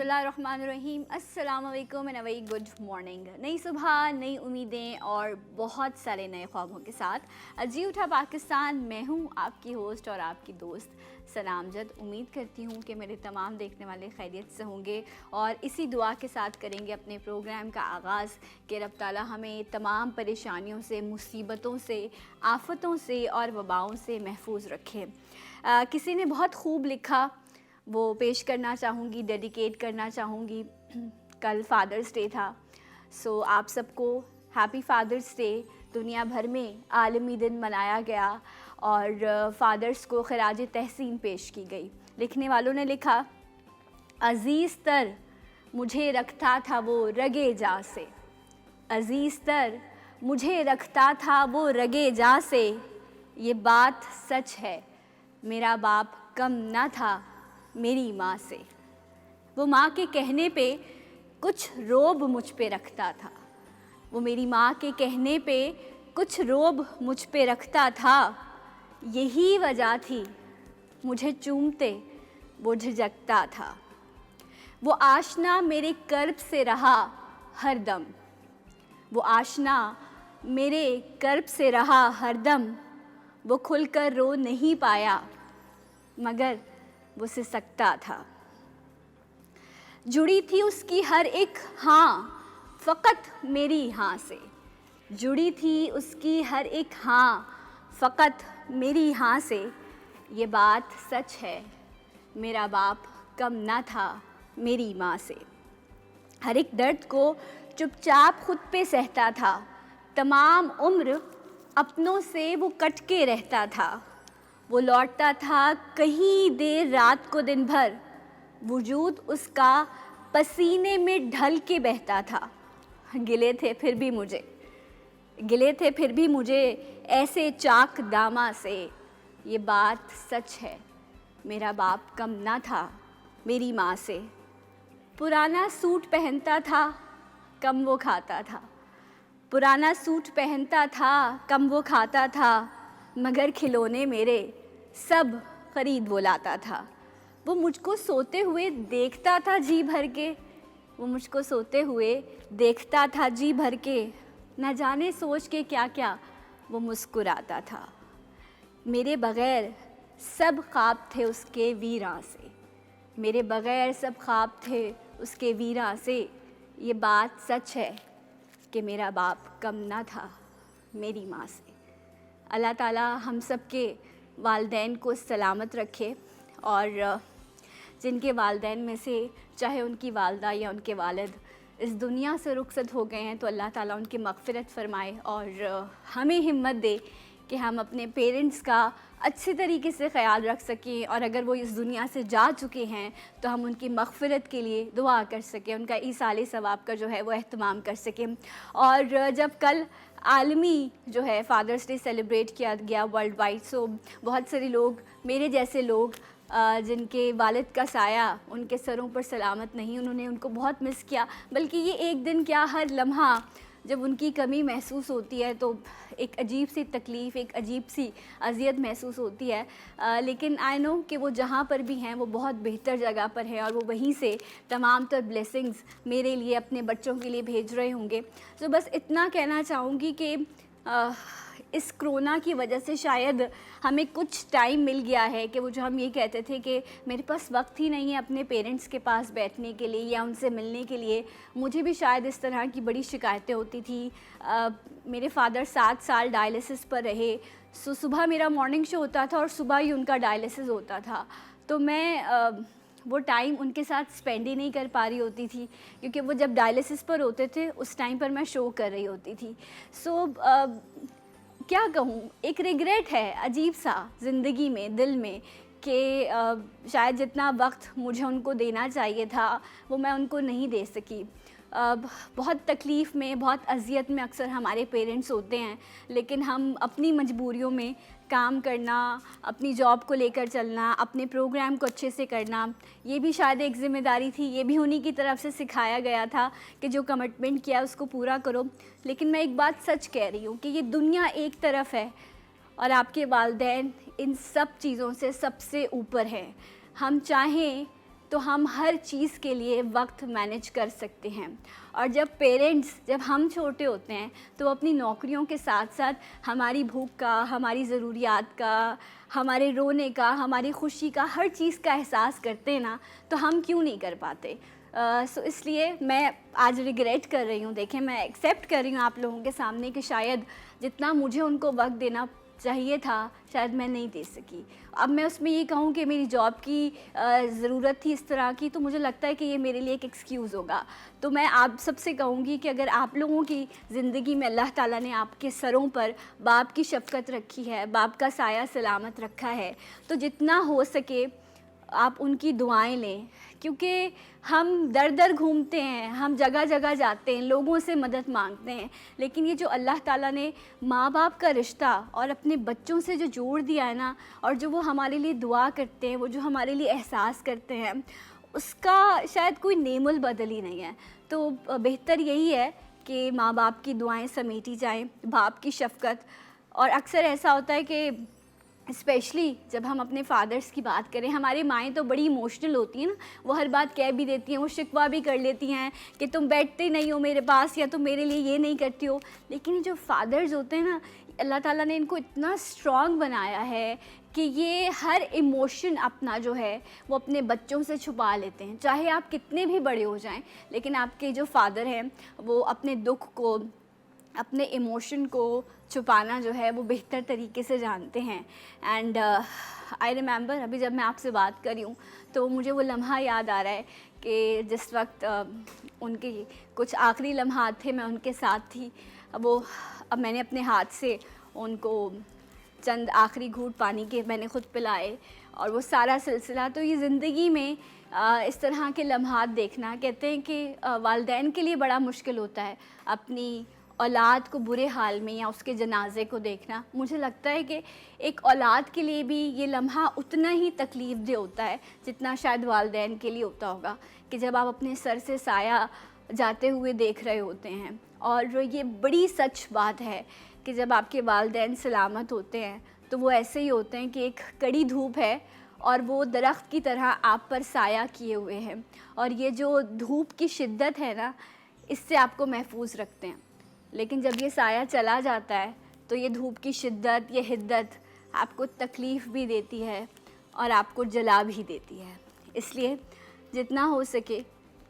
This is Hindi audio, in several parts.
बिस्मिल्लाहिर्रहमानिर्रहीम। अस्सलाम वालेकुम and a very good morning. नई सुबह, नई उम्मीदें और बहुत सारे नए ख्वाबों के साथ जी उठा पाकिस्तान। मैं हूँ आपकी होस्ट और आपकी दोस्त सलामजद। उम्मीद करती हूँ कि मेरे तमाम देखने वाले खैरियत से होंगे और इसी दुआ के साथ करेंगे अपने प्रोग्राम का आगाज़ कि रब ताला हमें तमाम परेशानियों से, मुसीबतों से, आफतों से और वबाओं से महफूज रखे। किसी ने बहुत खूब लिखा, वो पेश करना चाहूँगी, डेडिकेट करना चाहूँगी। कल फ़ादर्स डे था, सो आप सबको हैप्पी फ़ादर्स डे। दुनिया भर में आलमी दिन मनाया गया और फ़ादर्स को खराज तहसीन पेश की गई। लिखने वालों ने लिखा, अज़ीज़ तर मुझे रखता था वो रगे जा से, अज़ीज़ तर मुझे रखता था वो रगे जा से, ये बात सच है मेरा बाप कम ना था मेरी माँ से। वो माँ के कहने पे कुछ रोब मुझ पे रखता था, वो मेरी माँ के कहने पे कुछ रोब मुझ पे रखता था, यही वजह थी मुझे चूमते वो झिझकता था। वो आशना मेरे कर्ब से रहा हरदम, वो आशना मेरे कर्ब से रहा हरदम, वो खुलकर रो नहीं पाया मगर वो सिसकता था। जुड़ी थी उसकी हर एक हाँ फ़कत मेरी हाँ से, जुड़ी थी उसकी हर एक हाँ फ़कत मेरी हाँ से, ये बात सच है मेरा बाप कम ना था मेरी माँ से। हर एक दर्द को चुपचाप खुद पे सहता था, तमाम उम्र अपनों से वो कट के रहता था। वो लौटता था कहीं देर रात को दिन भर, वजूद उसका पसीने में ढल के बहता था। गिले थे फिर भी मुझे, गिले थे फिर भी मुझे ऐसे चाक दामा से, ये बात सच है मेरा बाप कम ना था मेरी माँ से। पुराना सूट पहनता था कम वो खाता था, पुराना सूट पहनता था कम वो खाता था, मगर खिलौने मेरे सब ख़रीद वो लाता था। वो मुझको सोते हुए देखता था जी भर के, वो मुझको सोते हुए देखता था जी भर के, न जाने सोच के क्या क्या वो मुस्कुराता था। मेरे बग़ैर सब ख्वाब थे उसके वीरां से, मेरे बग़ैर सब ख्वाब थे उसके वीरां से, ये बात सच है कि मेरा बाप कम ना था मेरी माँ से। अल्लाह ताला हम सब के वालदैन को सलामत रखे और जिनके वालदैन में से चाहे उनकी वालदा या उनके वालिद इस दुनिया से रुखसत हो गए हैं तो अल्लाह ताला उनकी मग़फ़िरत फ़रमाए और हमें हिम्मत दे कि हम अपने पेरेंट्स का अच्छे तरीके से ख़याल रख सकें और अगर वो इस दुनिया से जा चुके हैं तो हम उनकी मग़फ़िरत के लिए दुआ कर सकें, उनका ईसाले सवाब का जो है वो एहतमाम कर सकें। और जब कल आलमी जो है फ़ादर्स डे सेलिब्रेट किया गया वर्ल्ड वाइड, सो बहुत सारे लोग, मेरे जैसे लोग जिनके वालिद का साया उनके सरों पर सलामत नहीं, उन्होंने उनको बहुत मिस किया। बल्कि ये एक दिन क्या, हर लम्हा जब उनकी कमी महसूस होती है तो एक अजीब सी तकलीफ़, एक अजीब सी अज़ियत महसूस होती है। लेकिन आई नो कि वो जहाँ पर भी हैं वो बहुत बेहतर जगह पर हैं और वो वहीं से तमाम तर ब्लेसिंग्स मेरे लिए, अपने बच्चों के लिए भेज रहे होंगे। तो बस इतना कहना चाहूँगी कि इस कोरोना की वजह से शायद हमें कुछ टाइम मिल गया है कि वो जो हम ये कहते थे कि मेरे पास वक्त ही नहीं है अपने पेरेंट्स के पास बैठने के लिए या उनसे मिलने के लिए। मुझे भी शायद इस तरह की बड़ी शिकायतें होती थी। मेरे फ़ादर 7 साल डायलिसिस पर रहे, सो सुबह मेरा मॉर्निंग शो होता था और सुबह ही उनका डायलिसिस होता था, तो मैं वो टाइम उनके साथ स्पेंड ही नहीं कर पा रही होती थी क्योंकि वो जब डायलिसिस पर होते थे उस टाइम पर मैं शो कर रही होती थी। सो क्या कहूँ, एक रिग्रेट है अजीब सा ज़िंदगी में, दिल में, कि शायद जितना वक्त मुझे उनको देना चाहिए था वो मैं उनको नहीं दे सकी। बहुत तकलीफ़ में, बहुत अज़ियत में अक्सर हमारे पेरेंट्स होते हैं, लेकिन हम अपनी मजबूरियों में काम करना, अपनी जॉब को लेकर चलना, अपने प्रोग्राम को अच्छे से करना, ये भी शायद एक ज़िम्मेदारी थी। ये भी उन्हीं की तरफ से सिखाया गया था कि जो कमिटमेंट किया उसको पूरा करो। लेकिन मैं एक बात सच कह रही हूँ कि ये दुनिया एक तरफ है और आपके वालिदैन इन सब चीज़ों से सबसे ऊपर हैं। हम चाहें तो हम हर चीज़ के लिए वक्त मैनेज कर सकते हैं। और जब हम छोटे होते हैं तो वो अपनी नौकरियों के साथ साथ हमारी भूख का, हमारी ज़रूरियात का, हमारे रोने का, हमारी खुशी का, हर चीज़ का एहसास करते हैं ना, तो हम क्यों नहीं कर पाते। सो इसलिए मैं आज रिग्रेट कर रही हूँ। देखें, मैं एक्सेप्ट कर रही हूँ आप लोगों के सामने कि शायद जितना मुझे उनको वक्त देना चाहिए था शायद मैं नहीं दे सकी। अब मैं उसमें ये कहूँ कि मेरी जॉब की ज़रूरत थी इस तरह की, तो मुझे लगता है कि ये मेरे लिए एक एक्सक्यूज़ होगा। तो मैं आप सबसे कहूँगी कि अगर आप लोगों की ज़िंदगी में अल्लाह ताला ने आपके सरों पर बाप की शफ़क़त रखी है, बाप का साया सलामत रखा है, तो जितना हो सके आप उनकी दुआएं लें। क्योंकि हम दर दर घूमते हैं, हम जगह जगह जाते हैं, लोगों से मदद मांगते हैं, लेकिन ये जो अल्लाह ताला ने माँ बाप का रिश्ता और अपने बच्चों से जो जोड़ दिया है ना, और जो वो हमारे लिए दुआ करते हैं, वो जो हमारे लिए एहसास करते हैं, उसका शायद कोई नेमुल बदल ही नहीं है। तो बेहतर यही है कि माँ बाप की दुआएं समेटी जाएं, बाप की शफ़क़त। और अक्सर ऐसा होता है कि स्पेशली जब हम अपने फादर्स की बात करें, हमारी माएँ तो बड़ी इमोशनल होती हैं ना, वो हर बात कह भी देती हैं, वो शिकवा भी कर लेती हैं कि तुम बैठते नहीं हो मेरे पास, या तुम मेरे लिए ये नहीं करती हो। लेकिन ये जो फादर्स होते हैं ना, अल्लाह ताला ने इनको इतना स्ट्रॉन्ग बनाया है कि ये हर इमोशन अपना जो है वो अपने बच्चों से छुपा लेते हैं। चाहे आप कितने भी बड़े हो जाएं, लेकिन आपके जो फादर हैं वो अपने दुख को, अपने इमोशन को छुपाना जो है वो बेहतर तरीके से जानते हैं। एंड आई रिमेंबर, अभी जब मैं आपसे बात कर रही हूँ तो मुझे वो लम्हा याद आ रहा है कि जिस वक्त उनके कुछ आखिरी लम्हात थे, मैं उनके साथ थी। अब मैंने अपने हाथ से उनको चंद आखिरी घूंट पानी के मैंने ख़ुद पिलाए, और वो सारा सिलसिला। तो ये ज़िंदगी में इस तरह के लम्हात देखना, कहते हैं कि वालिदैन के लिए बड़ा मुश्किल होता है अपनी औलाद को बुरे हाल में या उसके जनाजे को देखना। मुझे लगता है कि एक औलाद के लिए भी ये लम्हा उतना ही तकलीफ़ दे होता है जितना शायद वालिदैन के लिए होता होगा, कि जब आप अपने सर से साया जाते हुए देख रहे होते हैं। और ये बड़ी सच बात है कि जब आपके वालिदैन सलामत होते हैं तो वो ऐसे ही होते हैं कि एक कड़ी धूप है और वो दरख्त की तरह आप पर साया किए हुए हैं, और ये जो धूप की शिद्दत है ना, इससे आपको महफूज रखते हैं। लेकिन जब ये साया चला जाता है तो ये धूप की शिद्दत, ये हिद्दत आपको तकलीफ़ भी देती है और आपको जला भी देती है। इसलिए जितना हो सके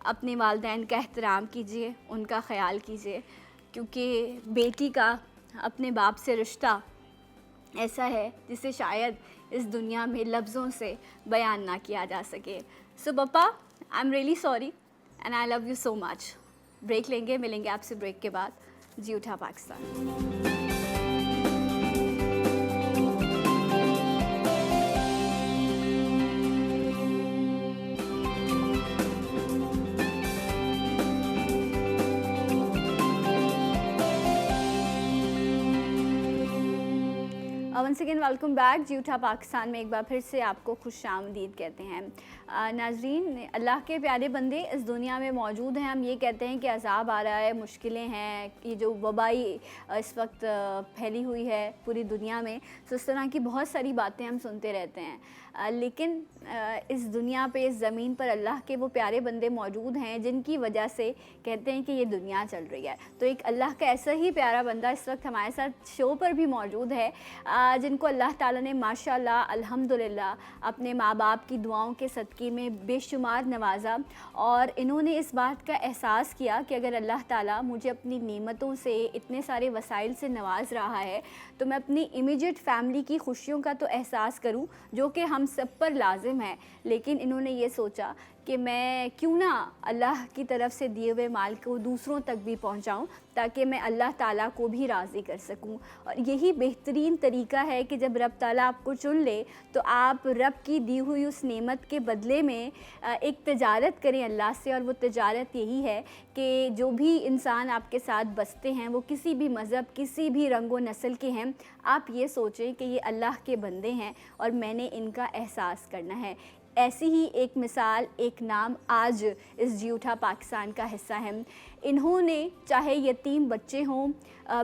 अपने वालिदैन का एहतराम कीजिए, उनका ख़याल कीजिए, क्योंकि बेटी का अपने बाप से रिश्ता ऐसा है जिसे शायद इस दुनिया में लफ्ज़ों से बयान ना किया जा सके। सो पप्पा, I am really sorry and I love you so much. Break लेंगे, मिलेंगे आपसे ब्रेक के बाद। जी उठा Pakistan. Once again welcome back. जी उठा पाकिस्तान में एक बार फिर से आपको खुशामदीद कहते हैं। नाजरीन, अल्लाह के प्यारे बंदे इस दुनिया में मौजूद हैं। हम ये कहते हैं कि अज़ाब आ रहा है, मुश्किलें हैं, ये जो वबाई इस वक्त फैली हुई है पूरी दुनिया में, तो इस तरह की बहुत सारी बातें हम सुनते रहते हैं। लेकिन इस दुनिया पे, इस ज़मीन पर अल्लाह के वो प्यारे बंदे मौजूद हैं जिनकी वजह से कहते हैं कि ये दुनिया चल रही है। तो एक अल्लाह का ऐसा ही प्यारा बंदा इस वक्त हमारे साथ शो पर भी मौजूद है, जिनको अल्लाह ताला ने माशाल्लाह अल्हम्दुलिल्लाह अपने माँ बाप की दुआओं के सदक़े में बेशुमार नवाजा, और इन्होंने इस बात का एहसास किया कि अगर अल्लाह ताला मुझे अपनी नेमतों से, इतने सारे वसाइल से नवाज रहा है, तो मैं अपनी इमीडिएट फैमिली की खुशियों का तो एहसास करूं, जो कि हम सब पर लाजिम है। लेकिन इन्होंने ये सोचा कि मैं क्यों ना अल्लाह की तरफ से दिए हुए माल को दूसरों तक भी पहुंचाऊं, ताकि मैं अल्लाह ताला को भी राज़ी कर सकूं। और यही बेहतरीन तरीका है कि जब रब ताला आपको चुन ले तो आप रब की दी हुई उस नेमत के बदले में एक तजारत करें अल्लाह से। और वो तजारत यही है कि जो भी इंसान आपके साथ बसते हैं, वो किसी भी मज़हब, किसी भी रंग व नस्ल के हैं, आप ये सोचें कि ये अल्लाह के बंदे हैं और मैंने इनका एहसास करना है। ऐसी ही एक मिसाल, एक नाम आज इस जी उठा पाकिस्तान का हिस्सा है। इन्होंने चाहे यतीम बच्चे हों,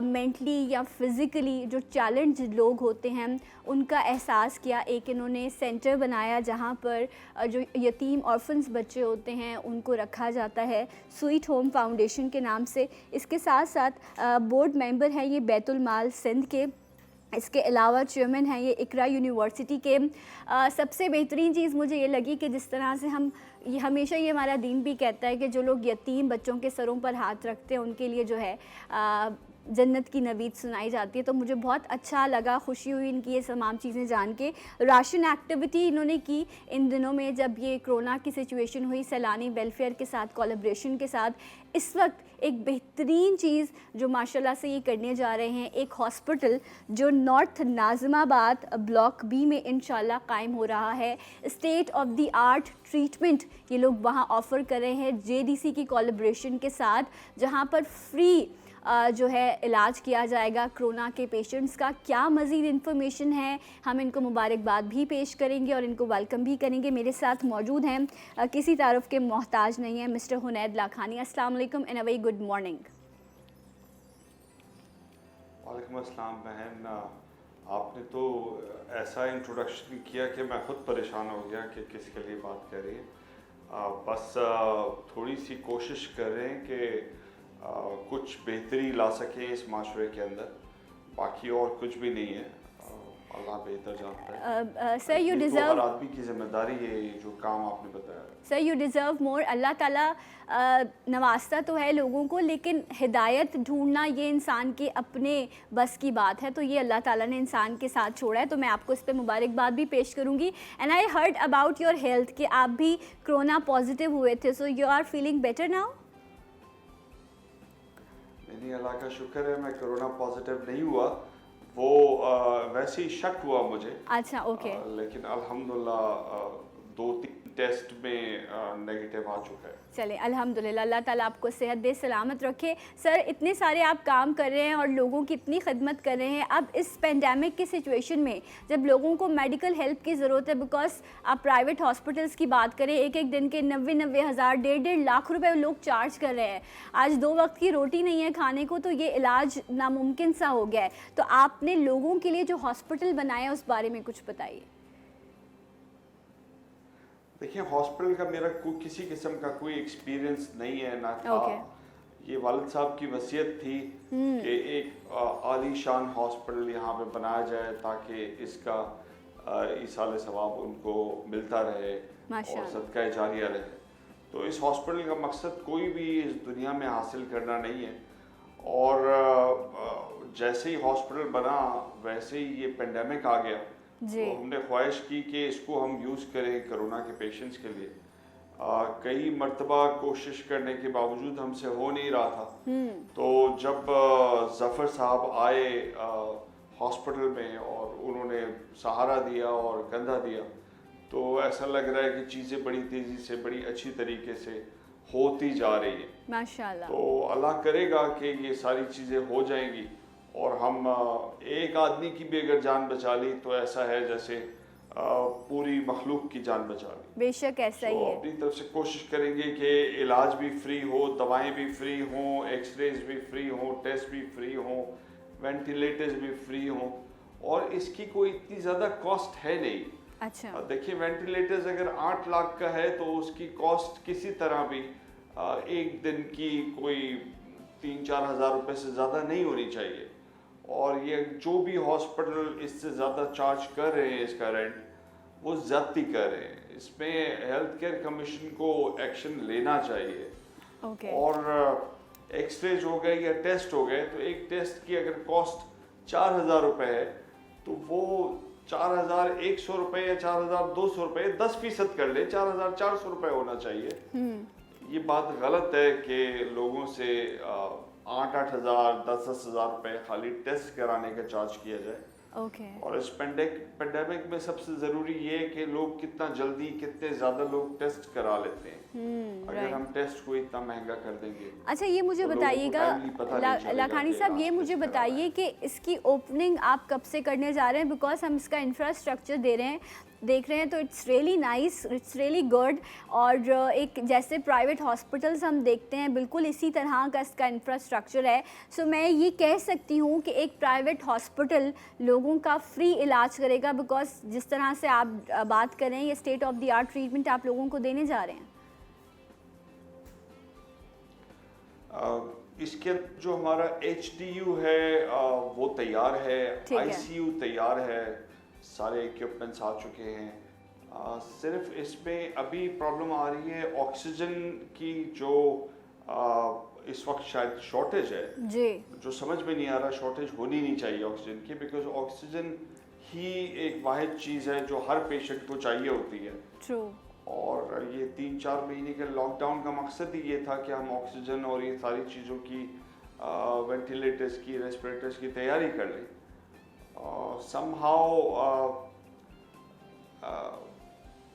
मेंटली या फिज़िकली जो चैलेंज लोग होते हैं उनका एहसास किया। एक इन्होंने सेंटर बनाया जहाँ पर जो यतीम ऑर्फन्स बच्चे होते हैं उनको रखा जाता है, स्वीट होम फाउंडेशन के नाम से। इसके साथ साथ बोर्ड मेंबर हैं ये बैतुल माल सिंध के। इसके अलावा चेयरमैन हैं ये इकरा यूनिवर्सिटी के। सबसे बेहतरीन चीज़ मुझे ये लगी कि जिस तरह से हमेशा ये हमारा दीन भी कहता है कि जो लोग यतीम बच्चों के सरों पर हाथ रखते हैं उनके लिए जो है जन्नत की नवीद सुनाई जाती है। तो मुझे बहुत अच्छा लगा, खुशी हुई इनकी ये तमाम चीज़ें जान के। राशन एक्टिविटी इन्होंने की इन दिनों में जब ये कोरोना की सिचुएशन हुई, सैलानी वेलफेयर के साथ कोलैबोरेशन के साथ। इस वक्त एक बेहतरीन चीज़ जो माशाल्लाह से ये करने जा रहे हैं, एक हॉस्पिटल जो नॉर्थ नाज़िमाबाद ब्लॉक बी में इंशाल्लाह कायम हो रहा है। State of the art treatment ये लोग वहाँ ऑफ़र कर रहे हैं जेडीसी की कोलैबोरेशन के साथ, जहाँ पर फ्री जो है इलाज किया जाएगा कोरोना के पेशेंट्स का। क्या मज़ीद इन्फॉर्मेशन है, हम इनको मुबारकबाद भी पेश करेंगे और इनको वेलकम भी करेंगे। मेरे साथ मौजूद हैं किसी तारुफ के मोहताज नहीं है मिस्टर हुनैद लाखानी। अस्सलाम वालेकुम and a very good morning. वालेकुम अस्सलाम बहन, आपने तो ऐसा इंट्रोडक्शन किया कि मैं ख़ुद परेशान हो गया कि किसके लिए बात कर रही है। बस थोड़ी सी कोशिश कर रहे हैं कि कुछ बेहतरी ला सकें इस माशरे के अंदर, बाकी और कुछ भी नहीं है। अल्लाह बेहतर जानता है। सर यू डिज़र्व, हर आदमी की जिम्मेदारी है जो काम आपने बताया। सर यू डिज़र्व मोर। अल्लाह ताला नवाजता तो है लोगों को, लेकिन हिदायत ढूंढना ये इंसान के अपने बस की बात है। तो ये अल्लाह ताला ने इंसान के साथ छोड़ा है, तो मैं आपको इस पर मुबारकबाद भी पेश करूँगी। And I heard about your health कि आप भी कोरोना पॉजिटिव हुए थे, so you are feeling better now? नहीं, अल्लाह का शुक्र है मैं कोरोना पॉजिटिव नहीं हुआ। वो वैसे ही शक हुआ मुझे। अच्छा, ओके। लेकिन अल्हम्दुलिल्लाह 2-3 टेस्ट में नेगेटिव आ चुका है। चले अल्हम्दुलिल्लाह, अल्लाह ताला आपको सेहत दे, सलामत रखे। सर इतने सारे आप काम कर रहे हैं और लोगों की इतनी खिदमत कर रहे हैं। अब इस पेंडेमिक की सिचुएशन में जब लोगों को मेडिकल हेल्प की ज़रूरत है, बिकॉज आप प्राइवेट हॉस्पिटल्स की बात करें, एक एक दिन के 90 हज़ार 1.5 लाख रुपए लोग चार्ज कर रहे हैं। आज 2 वक्त की रोटी नहीं है खाने को, तो ये इलाज नामुमकिन सा हो गया है। तो आपने लोगों के लिए जो हॉस्पिटल बनाया उस बारे में कुछ बताइए। देखिए, हॉस्पिटल का मेरा किसी किस्म का कोई एक्सपीरियंस नहीं है, ना था। ये वालिद साहब की वसीयत थी कि एक आलीशान हॉस्पिटल यहाँ पे बनाया जाए ताकि इसका ईसाल सवाब उनको मिलता रहे और सदका जारिया रहे। तो इस हॉस्पिटल का मकसद कोई भी इस दुनिया में हासिल करना नहीं है। और जैसे ही हॉस्पिटल बना वैसे ही ये पेंडेमिक आ गया। तो हमने ख्वाहिश की कि इसको हम यूज़ करें कोरोना के पेशेंट्स के लिए। कई मरतबा कोशिश करने के बावजूद हमसे हो नहीं रहा था। तो जब ज़फ़र साहब आए हॉस्पिटल में और उन्होंने सहारा दिया और कंधा दिया, तो ऐसा लग रहा है कि चीज़ें बड़ी तेज़ी से, बड़ी अच्छी तरीके से होती जा रही है माशाल्लाह। तो अल्लाह करेगा कि ये सारी चीज़ें हो जाएंगी और हम एक आदमी की भी अगर जान बचा ली तो ऐसा है जैसे पूरी मखलूक की जान बचा ली। बेशक ऐसा ही है। अपनी तरफ से कोशिश करेंगे कि इलाज भी फ्री हो, दवाएं भी फ्री हों, एक्सरेज भी फ्री हों, टेस्ट भी फ्री हों, वेंटिलेटर्स भी फ्री हों, और इसकी कोई इतनी ज़्यादा कॉस्ट है नहीं। अच्छा, देखिए, वेंटिलेटर्स अगर 8 लाख का है तो उसकी कॉस्ट किसी तरह भी एक दिन की कोई 3-4 हज़ार रुपये से ज़्यादा नहीं होनी चाहिए। और ये जो भी हॉस्पिटल इससे ज़्यादा चार्ज कर रहे हैं इसका रेंट, वो ज़्यादती कर रहे हैं। इसमें हेल्थ केयर कमीशन को एक्शन लेना चाहिए। और एक्सरेज हो गए या टेस्ट हो गए, तो एक टेस्ट की अगर कॉस्ट 4,000 रुपये है तो वो 4,100 रुपये या 4,200 रुपये 10% कर ले, 4,400 रुपये होना चाहिए। ये बात गलत है कि लोगों से 8-8 हज़ार 10-10 हज़ार रुपये खाली टेस्ट कराने का चार्ज किया जाए। और इस पेंडेमिक में सबसे ज़रूरी ये है कि लोग कितना जल्दी, कितने ज़्यादा लोग टेस्ट करा लेते हैं। अगर हम टेस्ट को इतना महंगा कर देंगे। अच्छा, ये मुझे तो बताइएगा लाखानी साहब, ये मुझे बताइए कि इसकी ओपनिंग आप कब से करने जा रहे हैं? बिकॉज हम इसका इंफ्रास्ट्रक्चर दे रहे हैं, देख रहे हैं तो it's really nice, it's really good. और एक जैसे प्राइवेट हॉस्पिटल्स हम देखते हैं बिल्कुल इसी तरह का इसका इंफ्रास्ट्रक्चर है। सो मैं ये कह सकती हूँ कि एक प्राइवेट हॉस्पिटल लोगों का फ्री इलाज करेगा, बिकॉज जिस तरह से आप बात कर रहे हैं ये state of the art treatment आप लोगों को देने जा रहे हैं। इसके जो हमारा HDU है वो तैयार है, ठीक है। ICU तैयार है, सारे इक्विपमेंट्स आ चुके हैं। सिर्फ इसमें अभी प्रॉब्लम आ रही है ऑक्सीजन की, जो इस वक्त शायद शॉर्टेज है जी। जो समझ में नहीं आ रहा। शॉर्टेज होनी नहीं चाहिए ऑक्सीजन की, बिकॉज ऑक्सीजन ही एक वाहिद चीज़ है जो हर पेशेंट को चाहिए होती है। ट्रू। और ये 3-4 महीने के लॉकडाउन का मकसद ही ये था कि हम ऑक्सीजन और ये सारी चीज़ों की वेंटिलेटर्स की, रेस्पिरेटर्स की तैयारी कर लें। समहाउ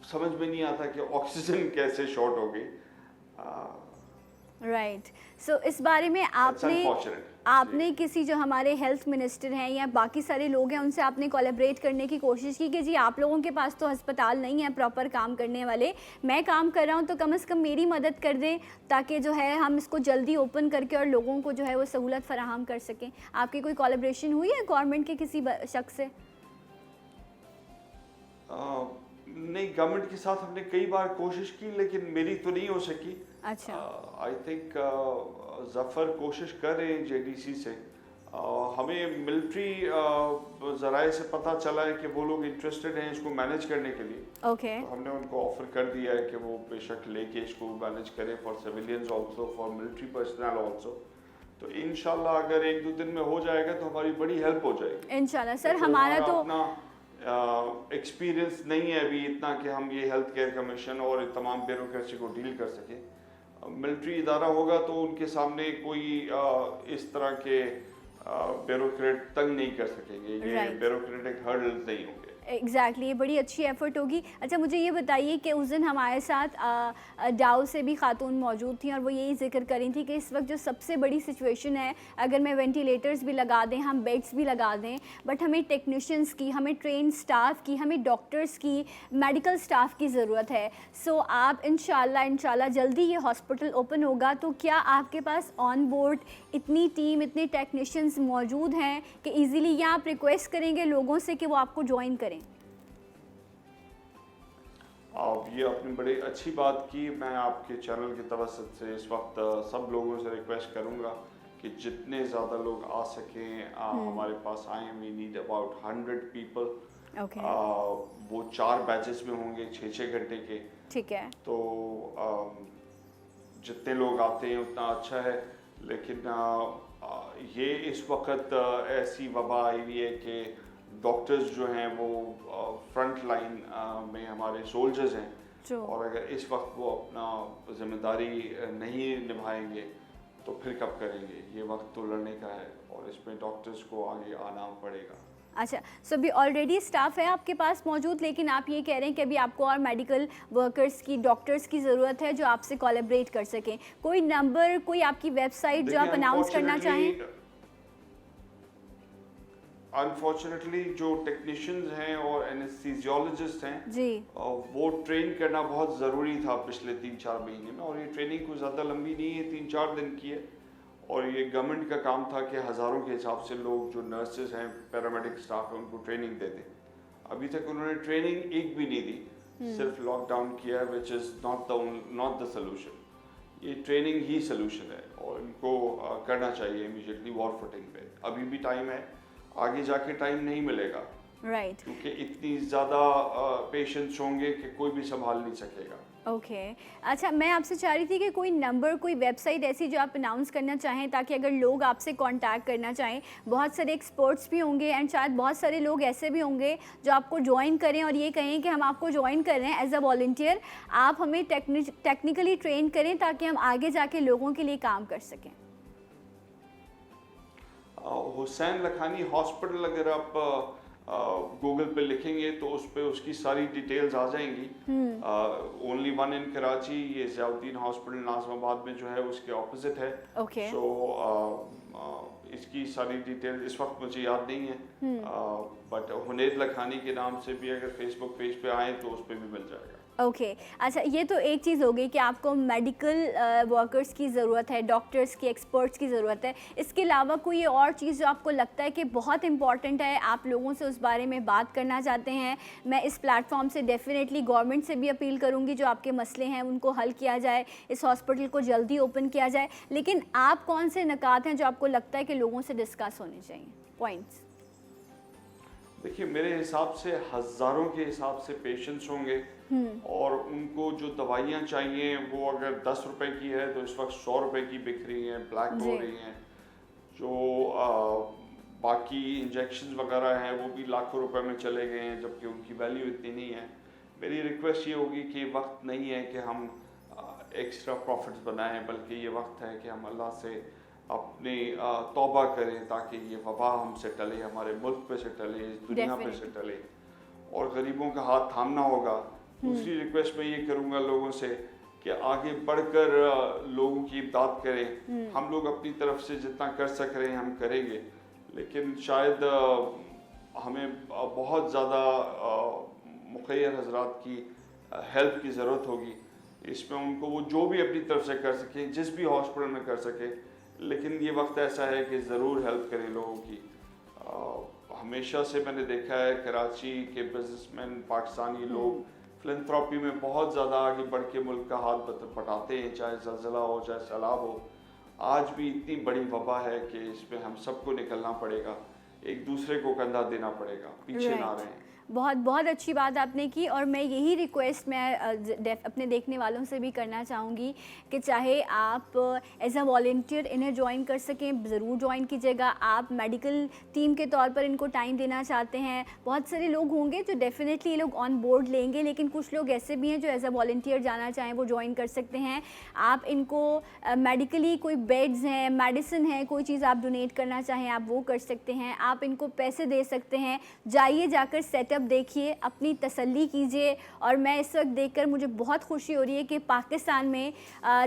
समझ में नहीं आता कि ऑक्सीजन कैसे शॉर्ट हो गई। राइट। सो इस बारे में आपने किसी जो हमारे हेल्थ मिनिस्टर हैं या बाकी सारे लोग हैं उनसे आपने कोलैबोरेट करने की कोशिश की कि जी आप लोगों के पास तो अस्पताल नहीं है प्रॉपर काम करने वाले, मैं काम कर रहा हूं तो कम से कम मेरी मदद कर दें ताकि जो है हम इसको जल्दी ओपन करके और लोगों को जो है वो सहूलत फराहम कर सकें। आपकी कोई कोलैबोरेशन हुई है गवर्नमेंट के किसी शख्स से? नहीं, गवर्नमेंट के साथ हमने कई बार कोशिश की लेकिन मेरी तो नहीं हो सकी। अच्छा। आई थिंक जफ़र कोशिश कर रहे हैं JDC से। हमें मिलिट्री ज़राए से पता चला है कि वो लोग इंटरेस्टेड हैं इसको मैनेज करने के लिए। ओके। तो हमने उनको ऑफर कर दिया है कि वो बेशक लेके इसको मैनेज करें, for civilians also, for military personnel also. तो इंशाल्लाह अगर 1-2 दिन में हो जाएगा तो हमारी बड़ी हेल्प हो जाएगी इंशाल्लाह। सर हमारा तो अपना एक्सपीरियंस नहीं है अभी इतना कि हम ये हेल्थ केयर कमीशन और तमाम ब्यूरोक्रेसी को डील कर सकें। मिलिट्री इदारा होगा तो उनके सामने कोई इस तरह के ब्यूरोक्रेट तंग नहीं कर सकेंगे, ये ब्यूरोक्रेटिक हर्डल्स नहीं होंगे। एग्जैक्टली ये बड़ी अच्छी एफर्ट होगी। अच्छा मुझे ये बताइए कि उस दिन हमारे साथ डाउ से भी खातून मौजूद थी और वो यही जिक्र कर रही थी कि इस वक्त जो सबसे बड़ी सिचुएशन है, अगर मैं वेंटिलेटर्स भी लगा दें, हम बेड्स भी लगा दें, बट हमें टेक्नीशियंस की, हमें ट्रेन स्टाफ की, हमें डॉक्टर्स की, मेडिकल स्टाफ की ज़रूरत है। सो आप इंशाल्लाह जल्दी ये हॉस्पिटल ओपन होगा तो क्या आपके पास ऑन बोर्ड इतनी टीम, इतने टेक्नीशियंस मौजूद हैं कि ईज़िली या आप रिक्वेस्ट करेंगे लोगों से कि वो आपको ज्वाइन करें? आप ये आपने बड़ी अच्छी बात की। मैं आपके चैनल की तवज्जुह से इस वक्त सब लोगों से रिक्वेस्ट करूंगा कि जितने ज़्यादा लोग आ सकें हमारे पास आएँ। We need about 100 people. वो 4 बैचेस में होंगे 6-6 घंटे के। ठीक है। तो जितने लोग आते हैं उतना अच्छा है, लेकिन ये इस वक्त ऐसी वबा आई हुई है कि डॉक्टर्स जो हैं वो फ्रंट लाइन में हमारे सोल्जर्स हैं और अगर इस वक्त वो अपना जिम्मेदारी नहीं निभाएंगे तो फिर कब करेंगे। ये वक्त तो लड़ने का है और इसमें डॉक्टर्स को आगे आना पड़ेगा। अच्छा, सो अभी ऑलरेडी स्टाफ है आपके पास मौजूद, लेकिन आप ये कह रहे हैं कि अभी आपको और मेडिकल वर्कर्स की, डॉक्टर्स की ज़रूरत है जो आपसे कोलैबोरेट कर सकें। कोई नंबर, कोई आपकी वेबसाइट जो आप अनाउंस करना चाहें? अनफॉर्चुनेटली जो टेक्नीशियंस हैं और एनेस्थीसियोलॉजिस्ट हैं जी, वो ट्रेन करना बहुत ज़रूरी था पिछले 3-4 महीने में, और ये ट्रेनिंग कोई ज़्यादा लंबी नहीं है, 3-4 दिन की है। और ये गवर्नमेंट का काम था कि हज़ारों के हिसाब से लोग जो नर्सेज हैं, पैरामेडिक स्टाफ हैं, उनको ट्रेनिंग दे दें। अभी तक उन्होंने ट्रेनिंग एक भी नहीं दी, सिर्फ लॉकडाउन किया है, which is not the solution. ये ट्रेनिंग ही सोल्यूशन है और इनको करना चाहिए इमीडिएटली वॉर फुटिंग पे। अभी भी टाइम है, आगे जाके टाइम नहीं मिलेगा, राइट, क्योंकि इतनी ज़्यादा पेशेंट्स होंगे कि कोई भी संभाल नहीं सकेगा। ओके। अच्छा, मैं आपसे चाह रही थी कि कोई नंबर, कोई वेबसाइट ऐसी जो आप अनाउंस करना चाहें ताकि अगर लोग आपसे कांटेक्ट करना चाहें, बहुत सारे एक्सपर्ट्स भी होंगे एंड शायद बहुत सारे लोग ऐसे भी होंगे जो आपको ज्वाइन करें और ये कहें कि हम आपको ज्वाइन कर रहे हैं एज अ वॉलंटियर, आप हमें टेक्निकली ट्रेन करें ताकि हम आगे जाके लोगों के लिए काम कर सकें। हुसैन लखानी हॉस्पिटल अगर आप गूगल पे लिखेंगे तो उस पे उसकी सारी डिटेल्स आ जाएंगी। ओनली वन इन कराची, ये ज़ियाउद्दीन हॉस्पिटल नाज़िमाबाद में जो है उसके ऑपोजिट है। ओके। सो इसकी सारी डिटेल इस वक्त मुझे याद नहीं है, बट हुनैद लखानी के नाम से भी अगर फेसबुक पेज पे आए तो उस पे भी मिल जाएगा। ओके अच्छा, ये तो एक चीज़ हो गई कि आपको मेडिकल वर्कर्स की ज़रूरत है, डॉक्टर्स की, एक्सपर्ट्स की ज़रूरत है। इसके अलावा कोई और चीज़ जो आपको लगता है कि बहुत इंपॉर्टेंट है, आप लोगों से उस बारे में बात करना चाहते हैं? मैं इस प्लेटफॉर्म से डेफिनेटली गवर्नमेंट से भी अपील करूँगी, जो आपके मसले हैं उनको हल किया जाए, इस हॉस्पिटल को जल्दी ओपन किया जाए। लेकिन आप कौन से नुकात हैं जो आपको लगता है कि लोगों से डिस्कस होने चाहिए, पॉइंट्स? देखिए, मेरे हिसाब से हज़ारों के हिसाब से पेशेंट्स होंगे और उनको जो दवाइयाँ चाहिए वो अगर 10 रुपए की है तो इस वक्त 100 रुपए की बिक रही हैं, ब्लैक हो रही हैं। जो बाकी इंजेक्शन वगैरह हैं वो भी लाखों रुपए में चले गए हैं, जबकि उनकी वैल्यू इतनी नहीं है। मेरी रिक्वेस्ट ये होगी कि वक्त नहीं है कि हम एक्स्ट्रा प्रॉफिट्स बनाएं, बल्कि ये वक्त है कि हम अल्लाह से अपनी तौबा करें ताकि ये वबा हमसे टले, हमारे मुल्क पे से टले, इस दुनिया पे से टले, और गरीबों का हाथ थामना होगा। दूसरी रिक्वेस्ट मैं ये करूँगा लोगों से कि आगे बढ़कर लोगों की इमदाद करें। हम लोग अपनी तरफ से जितना कर सक रहे हैं हम करेंगे, लेकिन शायद हमें बहुत ज़्यादा मुखैर हजरात की हेल्प की ज़रूरत होगी। इसमें उनको वो जो भी अपनी तरफ से कर सके, जिस भी हॉस्पिटल में कर सके, लेकिन ये वक्त ऐसा है कि ज़रूर हेल्प करें लोगों की। हमेशा से मैंने देखा है कराची के बिजनेसमैन, पाकिस्तानी लोग फिलैंथ्रोपी में बहुत ज़्यादा आगे बढ़ के मुल्क का हाथ बटाते हैं, चाहे ज़लज़ला हो चाहे सैलाब हो। आज भी इतनी बड़ी वबा है कि इसमें हम सबको निकलना पड़ेगा, एक दूसरे को कंधा देना पड़ेगा, पीछे ना रहें। बहुत बहुत अच्छी बात आपने की, और मैं यही रिक्वेस्ट मैं अपने देखने वालों से भी करना चाहूँगी कि चाहे आप एज अ वॉल्टियर इन्हें ज्वाइन कर सकें, ज़रूर ज्वाइन कीजिएगा। आप मेडिकल टीम के तौर पर इनको टाइम देना चाहते हैं, बहुत सारे लोग होंगे जो डेफिनेटली ये लोग ऑन बोर्ड लेंगे, लेकिन कुछ लोग ऐसे भी हैं जो एज अ वॉल्टियर जाना चाहें, वो ज्वाइन कर सकते हैं। आप इनको मेडिकली कोई बेड्स हैं, मेडिसिन है, कोई चीज़ आप डोनेट करना चाहें आप वो कर सकते हैं। आप इनको पैसे दे सकते हैं, जाइए जाकर सेटअप देखिए, अपनी तसल्ली कीजिए। और मैं इस वक्त देखकर मुझे बहुत खुशी हो रही है कि पाकिस्तान में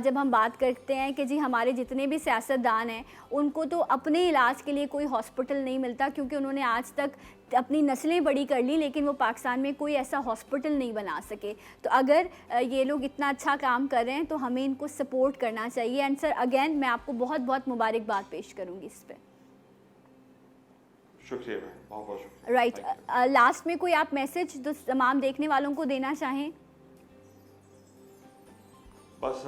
जब हम बात करते हैं कि जी हमारे जितने भी सियासतदान हैं उनको तो अपने इलाज के लिए कोई हॉस्पिटल नहीं मिलता, क्योंकि उन्होंने आज तक अपनी नस्लें बड़ी कर ली, लेकिन वो पाकिस्तान में कोई ऐसा हॉस्पिटल नहीं बना सके। तो अगर ये लोग इतना अच्छा काम कर रहे हैं तो हमें इनको सपोर्ट करना चाहिए। एंड सर अगेन मैं आपको बहुत बहुत मुबारकबाद पेश करूँगी इस पर। शुक्रिया, बहुत बहुत शुक्रिया। राइट, लास्ट में कोई आप मैसेज तो तमाम देखने वालों को देना चाहें? बस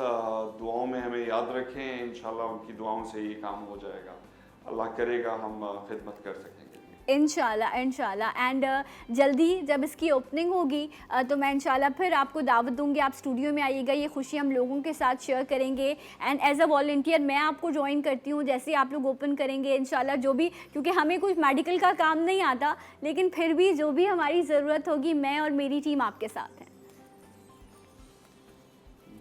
दुआओं में हमें याद रखें, इंशाल्लाह उनकी दुआओं से ये काम हो जाएगा, अल्लाह करेगा हम खिदमत कर सकेंगे इंशाल्लाह इंशाल्लाह। एंड जल्दी जब इसकी ओपनिंग होगी तो मैं इंशाल्लाह फिर आपको दावत दूंगी, आप स्टूडियो में आइएगा, ये खुशी हम लोगों के साथ शेयर करेंगे। एंड एज अ वॉलंटियर मैं आपको ज्वाइन करती हूँ, जैसे ही आप लोग ओपन करेंगे इंशाल्लाह जो भी, क्योंकि हमें कुछ मेडिकल का काम नहीं आता, लेकिन फिर भी जो भी हमारी ज़रूरत होगी मैं और मेरी टीम आपके साथ हैं।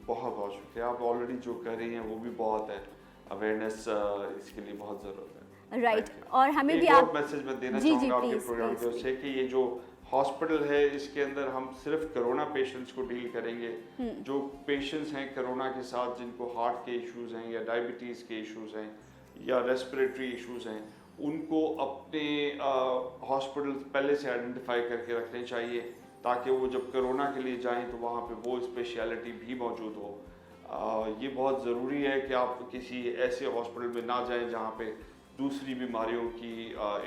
बहुत बहुत शुक्रिया, आप ऑलरेडी जो कर रही हैं वो भी बहुत है, अवेयरनेस इसके लिए बहुत ज़रूरत है। राइट, और हमें भी आप मैसेज मैं देना चाहूँगा आपके प्रोग्राम प्लीज से कि ये जो हॉस्पिटल है इसके अंदर हम सिर्फ कोरोना पेशेंट्स को डील करेंगे। जो पेशेंट्स हैं कोरोना के साथ, जिनको हार्ट के इश्यूज हैं या डायबिटीज़ के इश्यूज हैं या रेस्पिरेटरी इश्यूज हैं, उनको अपने हॉस्पिटल पहले से आइडेंटिफाई करके रखने चाहिए, ताकि वो जब कोरोना के लिए जाएं तो वहाँ पे वो स्पेशलिटी भी मौजूद हो। ये बहुत ज़रूरी है कि आप किसी ऐसे हॉस्पिटल में ना जाएं जहाँ पे दूसरी बीमारियों की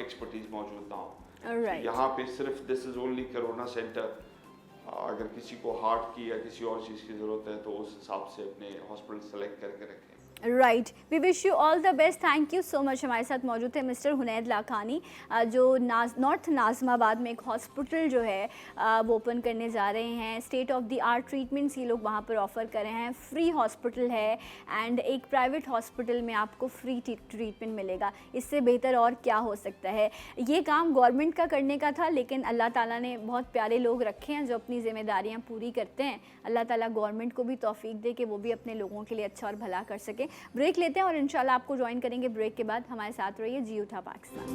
एक्सपर्टीज़ मौजूद ना हो। यहाँ पे सिर्फ this is only corona centre. अगर किसी को हार्ट की या किसी और चीज़ की ज़रूरत है तो उस हिसाब से अपने हॉस्पिटल सेलेक्ट करके रखें। Right, we wish you all the best, thank you so much. हमारे साथ मौजूद थे मिस्टर हुनैद लाखानी, जो नॉर्थ नाज़िमाबाद में एक हॉस्पिटल जो है वो ओपन करने जा रहे हैं। State of the art treatments ये लोग वहाँ पर ऑफ़र कर रहे हैं, फ्री हॉस्पिटल है एंड एक प्राइवेट हॉस्पिटल में आपको फ्री ट्रीटमेंट मिलेगा। इससे बेहतर और क्या हो सकता है। ये काम गवर्नमेंट का करने का था, लेकिन अल्लाह ताला ने बहुत प्यारे लोग रखे हैं जो अपनी ज़िम्मेदारियाँ पूरी करते हैं। अल्लाह ताला गवर्नमेंट को भी तौफीक दे कि वो भी अपने लोगों के लिए अच्छा और भला कर सके। ब्रेक लेते हैं और इंशाल्लाह आपको ज्वाइन करेंगे ब्रेक के बाद। हमारे साथ रहिए, जी उठा Pakistan.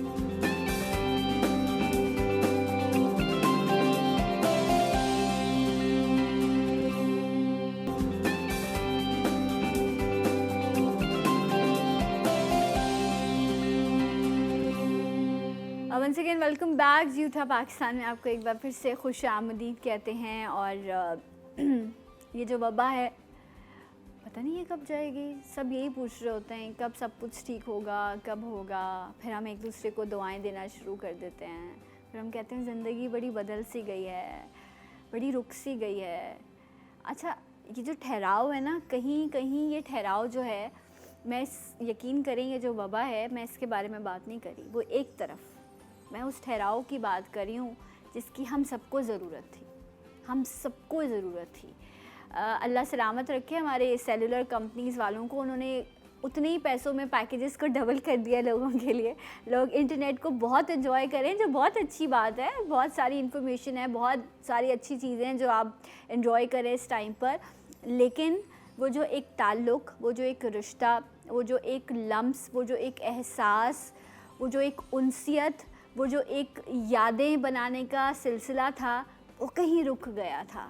Once again welcome back. जी उठा पाकिस्तान में आपको एक बार फिर से खुश आमदीद कहते हैं। और ये जो वबा है पता नहीं ये कब जाएगी, सब यही पूछ रहे होते हैं कब सब कुछ ठीक होगा, कब होगा। फिर हम एक दूसरे को दुआएं देना शुरू कर देते हैं। फिर हम कहते हैं ज़िंदगी बड़ी बदल सी गई है, बड़ी रुक सी गई है। अच्छा, ये जो ठहराव है ना, कहीं कहीं ये ठहराव जो है, मैं यकीन करें ये जो वबा है, मैं इसके बारे में बात नहीं करी। वो एक तरफ मैं उस ठहराव की बात कर रही हूँ जिसकी हम सबको ज़रूरत थी, हम सबको ज़रूरत थी। अल्लाह सलामत रखे हमारे सेलुलर कंपनीज़ वालों को, उन्होंने उतने ही पैसों में पैकेजेस को डबल कर दिया लोगों के लिए। लोग इंटरनेट को बहुत एंजॉय करें, जो बहुत अच्छी बात है। बहुत सारी इन्फॉर्मेशन है, बहुत सारी अच्छी चीज़ें हैं जो आप एंजॉय करें इस टाइम पर। लेकिन वो जो एक ताल्लुक़, वो जो एक रिश्ता, वो जो एक लम्स, वो जो एक एहसास, वो जो एक उनसियत, वो जो एक यादें बनाने का सिलसिला था, वो कहीं रुक गया था।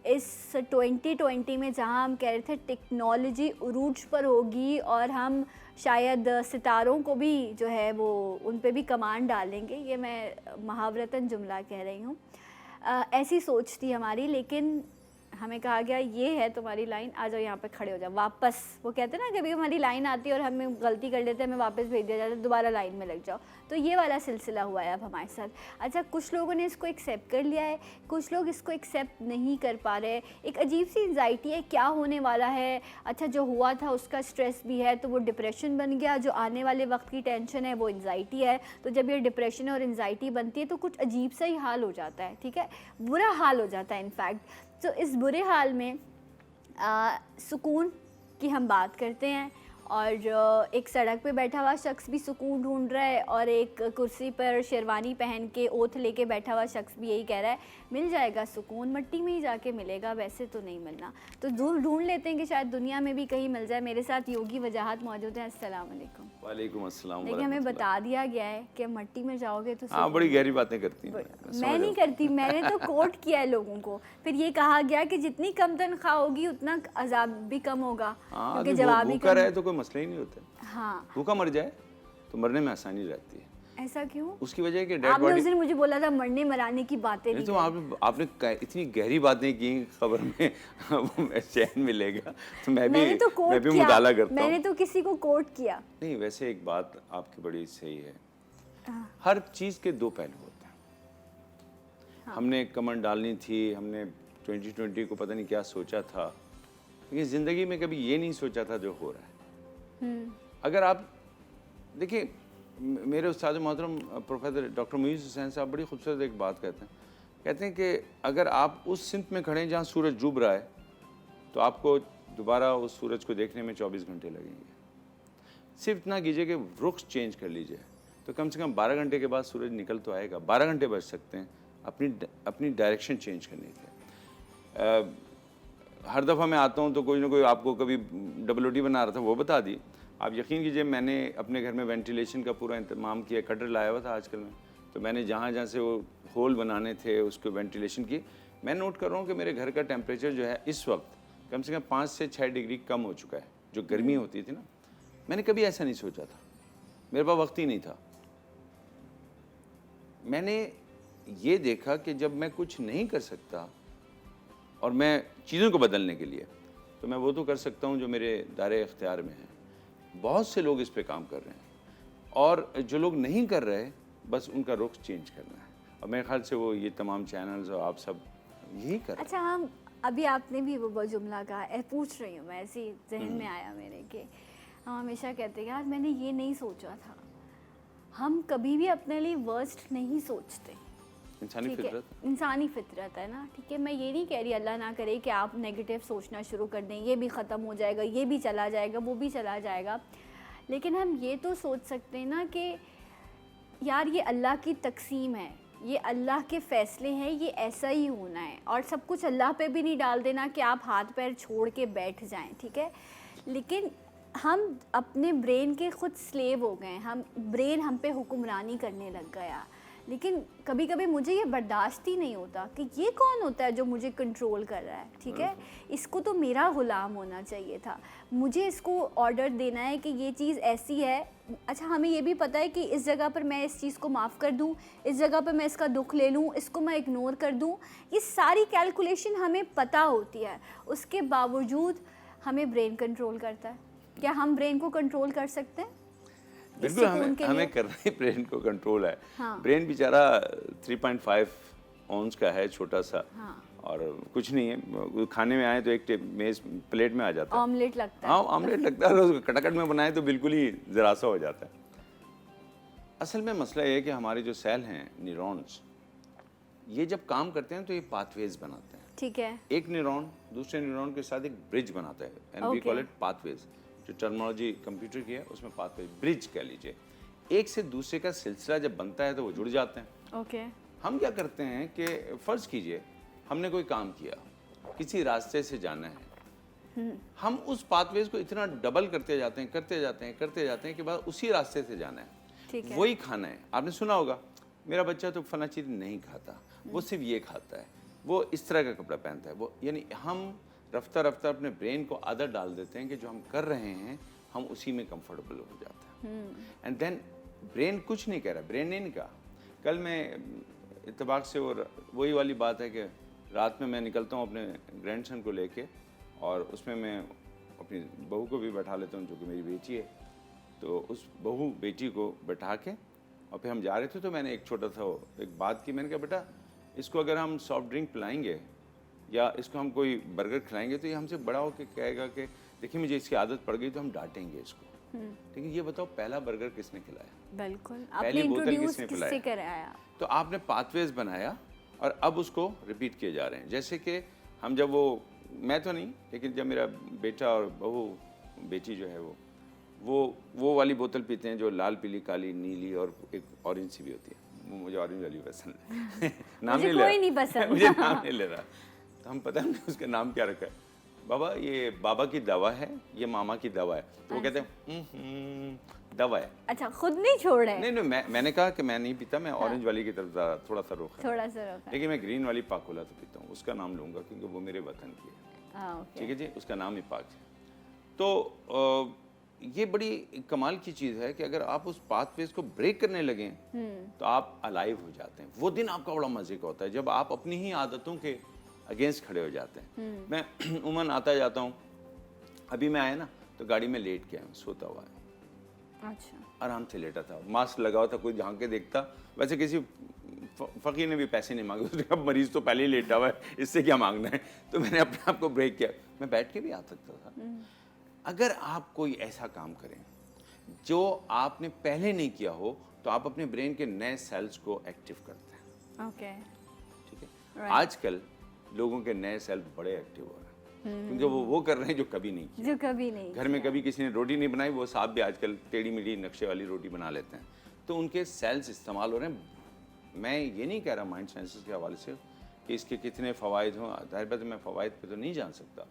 इस 2020 में जहाँ हम कह रहे थे टेक्नोलॉजी उरूज पर होगी और हम शायद सितारों को भी जो है वो उन पे भी कमांड डालेंगे, ये मैं मुहावरतन जुमला कह रही हूँ। ऐसी सोच थी हमारी, लेकिन हमें कहा गया ये है तुम्हारी लाइन, आ जाओ यहाँ पे खड़े हो जाओ वापस। वो कहते हैं ना, कभी हमारी लाइन आती है और हमें गलती कर लेते हैं, हमें वापस भेज दिया जाता है, दोबारा लाइन में लग जाओ। तो ये वाला सिलसिला हुआ है अब हमारे साथ। अच्छा, कुछ लोगों ने इसको एक्सेप्ट कर लिया है, कुछ लोग इसको एक्सेप्ट नहीं कर पा रहे। एक अजीब सी एंजाइटी है, क्या होने वाला है। अच्छा, जो हुआ था उसका स्ट्रेस भी है तो वो डिप्रेशन बन गया, जो आने वाले वक्त की टेंशन है वो एंजाइटी है। तो जब ये डिप्रेशन और एंजाइटी बनती है तो कुछ अजीब सा ही हाल हो जाता है, ठीक है, बुरा हाल हो जाता है इनफैक्ट। तो इस बुरे हाल में सुकून की हम बात करते हैं, और एक सड़क पे बैठा हुआ शख्स भी सुकून ढूंढ रहा है, और एक कुर्सी पर शेरवानी पहन के ओथ लेके बैठा हुआ शख्स भी यही कह रहा है मिल जाएगा सुकून, मट्टी में ही जाके मिलेगा, वैसे तो नहीं मिलना। तो ढूंढ लेते हैं कि शायद दुनिया में भी कहीं मिल जाए। मेरे साथ योगी वजाहत मौजूद हैं। अस्सलाम वालेकुम। वालेकुम अस्सलाम। लेकिन हमें बता दिया गया है कि मट्टी में जाओगे तो हाँ, बड़ी गहरी बातें करती हैं। मैं नहीं करती, मैंने तो कोट किया है लोगों को। फिर ये कहा गया कि जितनी कम तनख्वाह होगी उतना अजाब भी कम होगा, क्योंकि जवाब ही कम है तो कोई मसला ही नहीं होता। हाँ, भूखा मर जाए तो मरने में आसानी रहती है। ऐसा क्यों? उसकी वजह है कि डेड आपने बॉडी। उस दिन मुझे बोला था मरने मराने की बातें नहीं तो आपने इतनी गहरी बातें की खबर में चैन मिलेगा, तो मैं भी मुताला करता हूँ। मैंने तो किसी को कोट किया नहीं। वैसे एक बात आपकी बड़ी सही है, हर चीज के दो पहलू होते हैं। हाँ। हमने कमेंट डालनी थी, हमने 2020 को पता नहीं क्या सोचा था, लेकिन जिंदगी में कभी ये नहीं सोचा था जो हो रहा है। अगर आप देखिए, मेरे उस्ताद मोहतरम प्रोफेसर डॉक्टर मुईज़ हुसैन साहब बड़ी खूबसूरत एक बात कहते हैं कि अगर आप उस सिमत में खड़े हैं जहाँ सूरज डूब रहा है तो आपको दोबारा उस सूरज को देखने में 24 घंटे लगेंगे। सिर्फ इतना कीजिए कि रुख चेंज कर लीजिए, तो कम से कम 12 घंटे के बाद सूरज निकल तो आएगा। 12 घंटे बच सकते हैं अपनी डायरेक्शन चेंज करने के। हर दफ़ा मैं आता हूँ तो कोई ना कोई आपको कभी WD बना रहा था, वो बता दी। आप यकीन कीजिए, मैंने अपने घर में वेंटिलेशन का पूरा इंतजाम किया, कटर लाया हुआ था आजकल में, तो मैंने जहाँ जहाँ से वो होल बनाने थे उसको वेंटिलेशन की। मैं नोट कर रहा हूँ कि मेरे घर का टेम्परेचर जो है इस वक्त कम से कम 5 से 6 डिग्री कम हो चुका है। जो गर्मी होती थी ना, मैंने कभी ऐसा नहीं सोचा था, मेरे पास वक्त ही नहीं था। मैंने ये देखा कि जब मैं कुछ नहीं कर सकता और मैं चीज़ों को बदलने के लिए, तो मैं वो तो कर सकता हूँ जो मेरे दायरे इख्तियार में है। बहुत से लोग इस पे काम कर रहे हैं, और जो लोग नहीं कर रहे बस उनका रुख चेंज करना है, और मेरे ख्याल से वो ये तमाम चैनल्स और आप सब यही कर रहे हैं। अच्छा, हम अभी आपने भी वो जुमला कहा, पूछ रही हूँ मैं, ऐसे ही जहन में आया मेरे के। हम हमेशा कहते हैं यार मैंने ये नहीं सोचा था। हम कभी भी अपने लिए वर्स्ट नहीं सोचते। इंसानी फितरत है ना, ठीक है। मैं ये नहीं कह रही अल्लाह ना करे कि आप नेगेटिव सोचना शुरू कर दें, ये भी ख़त्म हो जाएगा, ये भी चला जाएगा, वो भी चला जाएगा। लेकिन हम ये तो सोच सकते हैं ना कि यार ये अल्लाह की तकसीम है, ये अल्लाह के फ़ैसले हैं, ये ऐसा ही होना है। और सब कुछ अल्लाह पे भी नहीं डाल देना कि आप हाथ पैर छोड़ के बैठ जाएं, ठीक है। लेकिन हम अपने ब्रेन के खुद स्लेव हो गए, हम ब्रेन हम पे हुक्मरानी करने लग गया। लेकिन कभी कभी मुझे ये बर्दाश्त ही नहीं होता कि ये कौन होता है जो मुझे कंट्रोल कर रहा है, ठीक है, इसको तो मेरा गुलाम होना चाहिए था, मुझे इसको ऑर्डर देना है कि ये चीज़ ऐसी है। अच्छा, हमें ये भी पता है कि इस जगह पर मैं इस चीज़ को माफ़ कर दूँ, इस जगह पर मैं इसका दुख ले लूँ, इसको मैं इग्नोर कर दूँ, ये सारी कैलकुलेशन हमें पता होती है, उसके बावजूद हमें ब्रेन कंट्रोल करता है। क्या हम ब्रेन को कंट्रोल कर सकते हैं? बिल्कुल, हमें करना ही ब्रेन को कंट्रोल है। हाँ। ब्रेन बेचारा 3.5 ऑन्स का है, छोटा सा। हाँ। और कुछ नहीं है, खाने में आए तो एक मेज प्लेट में आ जाता है। ऑमलेट लगता है। हाँ, ऑमलेट लगता है, और उसको कटाकट में बनाए तो बिल्कुल ही ज़रा सा हो जाता है। असल में मसला ये है कि हमारे जो सेल हैं, न्यूरॉन्स, ये जब काम करते हैं तो ये पाथवेज बनाते हैं। ठीक है। एक न्यूरॉन दूसरे न्यूरॉन के साथ एक ब्रिज बनाता है, and we call it pathways. जो टर्मिनोलॉजी कंप्यूटर की है उसमें पाथवेज, ब्रिज कह लीजिए। एक से दूसरे का सिलसिला जब बनता है तो वो जुड़ जाते हैं। ओके। हम क्या करते हैं कि फ़र्ज़ कीजिए हमने कोई काम किया, किसी रास्ते से जाना है, हम उस पाथवेज को इतना डबल करते जाते हैं कि बाद उसी रास्ते से जाना है, ठीक है। वही खाना है। आपने सुना होगा, मेरा बच्चा तो फला चीज़ नहीं खाता, वो सिर्फ ये खाता है, वो इस तरह का कपड़ा पहनता है, वो, यानी हम रफ्ता रफ्ता अपने ब्रेन को आदत डाल देते हैं कि जो हम कर रहे हैं हम उसी में कंफर्टेबल हो जाते हैं। एंड देन ब्रेन कुछ नहीं कह रहा, ब्रेन ने नहीं कहा। कल मैं इत्तेफाक से, और वही वाली बात है कि रात में मैं निकलता हूँ अपने ग्रैंडसन को लेके, और उसमें मैं अपनी बहू को भी बैठा लेता हूँ जो कि मेरी बेटी है। तो उस बहू बेटी को बैठा के और फिर हम जा रहे थे, तो मैंने एक छोटा सा एक बात की। मैंने कहा, बेटा इसको अगर हम सॉफ्ट ड्रिंक पिलाएंगे या इसको हम कोई बर्गर खिलाएंगे तो ये हमसे बड़ा होकर कहेगा कि देखिए मुझे इसकी आदत पड़ गई, तो हम डांटेंगे इसको। लेकिन ये बताओ, पहला बर्गर किसने खिलाया? बिल्कुल, पहली आपने बोतल इंट्रोड्यूस किसने किससे पिलाया? कराया? तो आपने पाथवेज बनाया और अब उसको रिपीट किए जा रहे हैं। जैसे कि हम जब मैं तो नहीं, लेकिन जब मेरा बेटा और बहू बेटी जो है वो वाली बोतल पीते हैं जो लाल, पीली, काली, नीली और एक ऑरेंज सी भी होती है। मुझे ऑरेंज वाली पसंद है। नाम मुझे नहीं ले कोई नहीं पसंद। मुझे नाम नहीं ले रहा। तो हम पता नहीं उसका नाम क्या रखा है। बाबा ये बाबा की दवा है, ये मामा की दवा है। तो वो कहते हैं दवा है। अच्छा, खुद नहीं छोड़ रहे? नहीं, मैंने कहा कि मैं नहीं पीता, मैं ऑरेंज वाली की तरफ थोड़ा सा रोक है। थोड़ा सा रोका। लेकिन मैं ग्रीन वाली पाकोला तो पीता हूँ, उसका नाम लूँगा क्योंकि वो मेरे वतन की है। हाँ, ओके। ठीक है जी, उसका नाम ही पाक है। तो ये बड़ी कमाल की चीज़ है कि अगर आप उस पाथवेज को ब्रेक करने लगें तो आप अलाइव हो जाते हैं। वो दिन आपका बड़ा मज़े का होता है जब आप अपनी ही आदतों के अगेंस्ट खड़े हो जाते हैं। मैं उमन आता जाता हूँ, अभी मैं आया ना तो गाड़ी में लेट के आया, सोता हुआ है। अच्छा। आराम से लेटा था, मास्क लगा हुआ था, कोई झांक के देखता। वैसे किसी फ़कीर ने भी पैसे नहीं मांगे, उसने कहा मरीज तो पहले ही लेटा हुआ है, इससे क्या मांगना है। तो मैंने अपने आप को ब्रेक किया, मैं बैठ के भी आ सकता था। अगर आप कोई ऐसा काम करें जो आपने पहले नहीं किया हो तो आप अपने ब्रेन के नए सेल्स को एक्टिव करते हैं। ओके। ठीक है। Right. आजकल लोगों के नए सेल बड़े एक्टिव हो रहे हैं क्योंकि वो कर रहे हैं जो कभी नहीं किया। जो कभी नहीं घर में कभी किसी ने रोटी नहीं बनाई, वो साहब भी आजकल टेढ़ी मेढ़ी नक्शे वाली रोटी बना लेते हैं, तो उनके सेल्स इस्तेमाल हो रहे हैं। मैं ये नहीं कह रहा माइंड साइंसेस के हवाले से कि इसके कितने फ़वाइद हों, जाहिर बात है मैं फ़वाइद पे तो नहीं जान सकता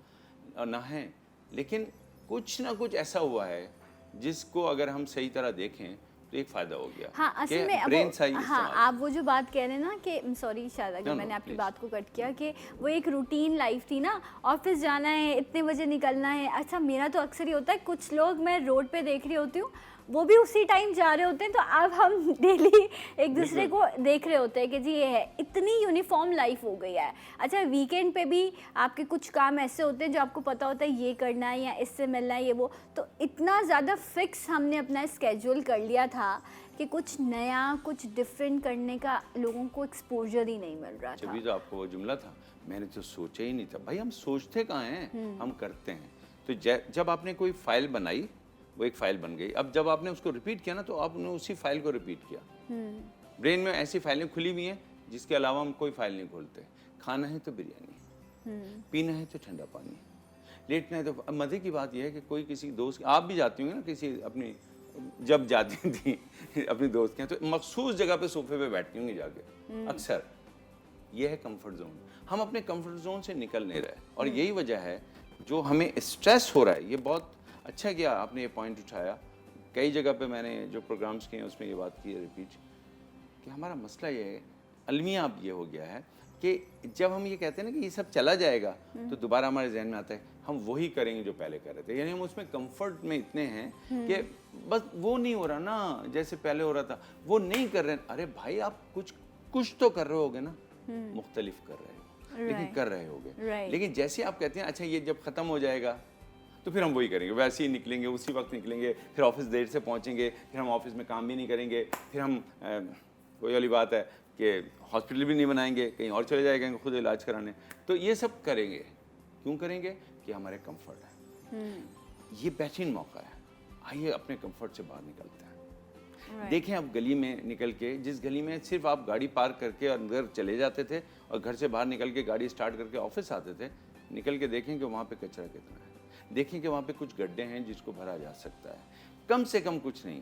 और ना है, लेकिन कुछ ना कुछ ऐसा हुआ है जिसको अगर हम सही तरह देखें तो एक फ़ायदा हो गया। हाँ, असल में ब्रेन सही हाँ, आप वो जो बात कह रहे हैं ना कि सॉरी शायद अगर मैंने आपकी please. बात को कट किया, कि वो एक रूटीन लाइफ थी ना, ऑफिस जाना है, इतने बजे निकलना है। अच्छा, मेरा तो अक्सर ही होता है, कुछ लोग मैं रोड पे देख रही होती हूँ वो भी उसी टाइम जा रहे होते हैं, तो अब हम डेली एक दूसरे को देख रहे होते हैं कि जी ये है, इतनी यूनिफॉर्म लाइफ हो गई है। अच्छा, वीकेंड पे भी आपके कुछ काम ऐसे होते हैं जो आपको पता होता है ये करना है या इससे मिलना है, ये वो, तो इतना ज़्यादा फिक्स हमने अपना स्केड्यूल कर लिया था कि कुछ नया, कुछ डिफरेंट करने का लोगों को एक्सपोजर ही नहीं मिल रहा था। जब भी तो आपको वो जुमला था, मैंने तो सोचा ही नहीं था। भाई हम सोचते कहाँ हैं, हम करते हैं। तो जब आपने कोई फाइल बनाई, वो एक फाइल बन गई। अब जब आपने उसको रिपीट किया ना तो आपने उसी फाइल को रिपीट किया। ब्रेन में ऐसी फाइलें खुली हुई हैं जिसके अलावा हम कोई फाइल नहीं खोलते। खाना है तो बिरयानी, पीना है तो ठंडा पानी, लेटना है तो। मज़े की बात यह है कि कोई किसी दोस्त, आप भी जाती होंगी ना किसी अपनी, जब जाती थी अपनी दोस्त के यहाँ, तो मखसूस जगह पे सोफे पे बैठती होंगी जाके अक्सर। ये है कंफर्ट जोन। हम अपने कंफर्ट जोन से निकल नहीं रहे और यही वजह है जो हमें स्ट्रेस हो रहा है। ये बहुत अच्छा किया आपने ये पॉइंट उठाया। कई जगह पे मैंने जो प्रोग्राम्स किए हैं उसमें ये बात की है रिपीट, कि हमारा मसला ये है, अलमिया अब ये हो गया है कि जब हम ये कहते हैं ना कि ये सब चला जाएगा तो दोबारा हमारे जहन में आता है हम वही करेंगे जो पहले कर रहे थे। यानी हम उसमें कंफर्ट में इतने हैं कि बस वो नहीं हो रहा ना जैसे पहले हो रहा था, वो नहीं कर रहे हैं। अरे भाई आप कुछ तो कर रहे होगे ना, मुख्तलिफ कर रहे हो लेकिन कर रहे होगे। लेकिन जैसे आप कहते हैं अच्छा ये जब ख़त्म हो जाएगा तो फिर हम वही करेंगे, वैसे ही निकलेंगे, उसी वक्त निकलेंगे, फिर ऑफिस देर से पहुंचेंगे, फिर हम ऑफिस में काम भी नहीं करेंगे, फिर हम वही वाली बात है कि हॉस्पिटल भी नहीं बनाएंगे, कहीं और चले जाएंगे खुद इलाज कराने। तो ये सब करेंगे, क्यों करेंगे कि हमारे कंफर्ट है। ये बेहतरीन मौका है, आइए अपने कंफर्ट से बाहर निकलते हैं। देखें आप गली में निकल के, जिस गली में सिर्फ आप गाड़ी पार्क करके अंदर चले जाते थे और घर से बाहर निकल के गाड़ी स्टार्ट करके ऑफिस आते थे, निकल के देखें कि वहाँ पे कचरा कितना है, देखें कि वहाँ पे कुछ गड्ढे हैं जिसको भरा जा सकता है, कम से कम कुछ नहीं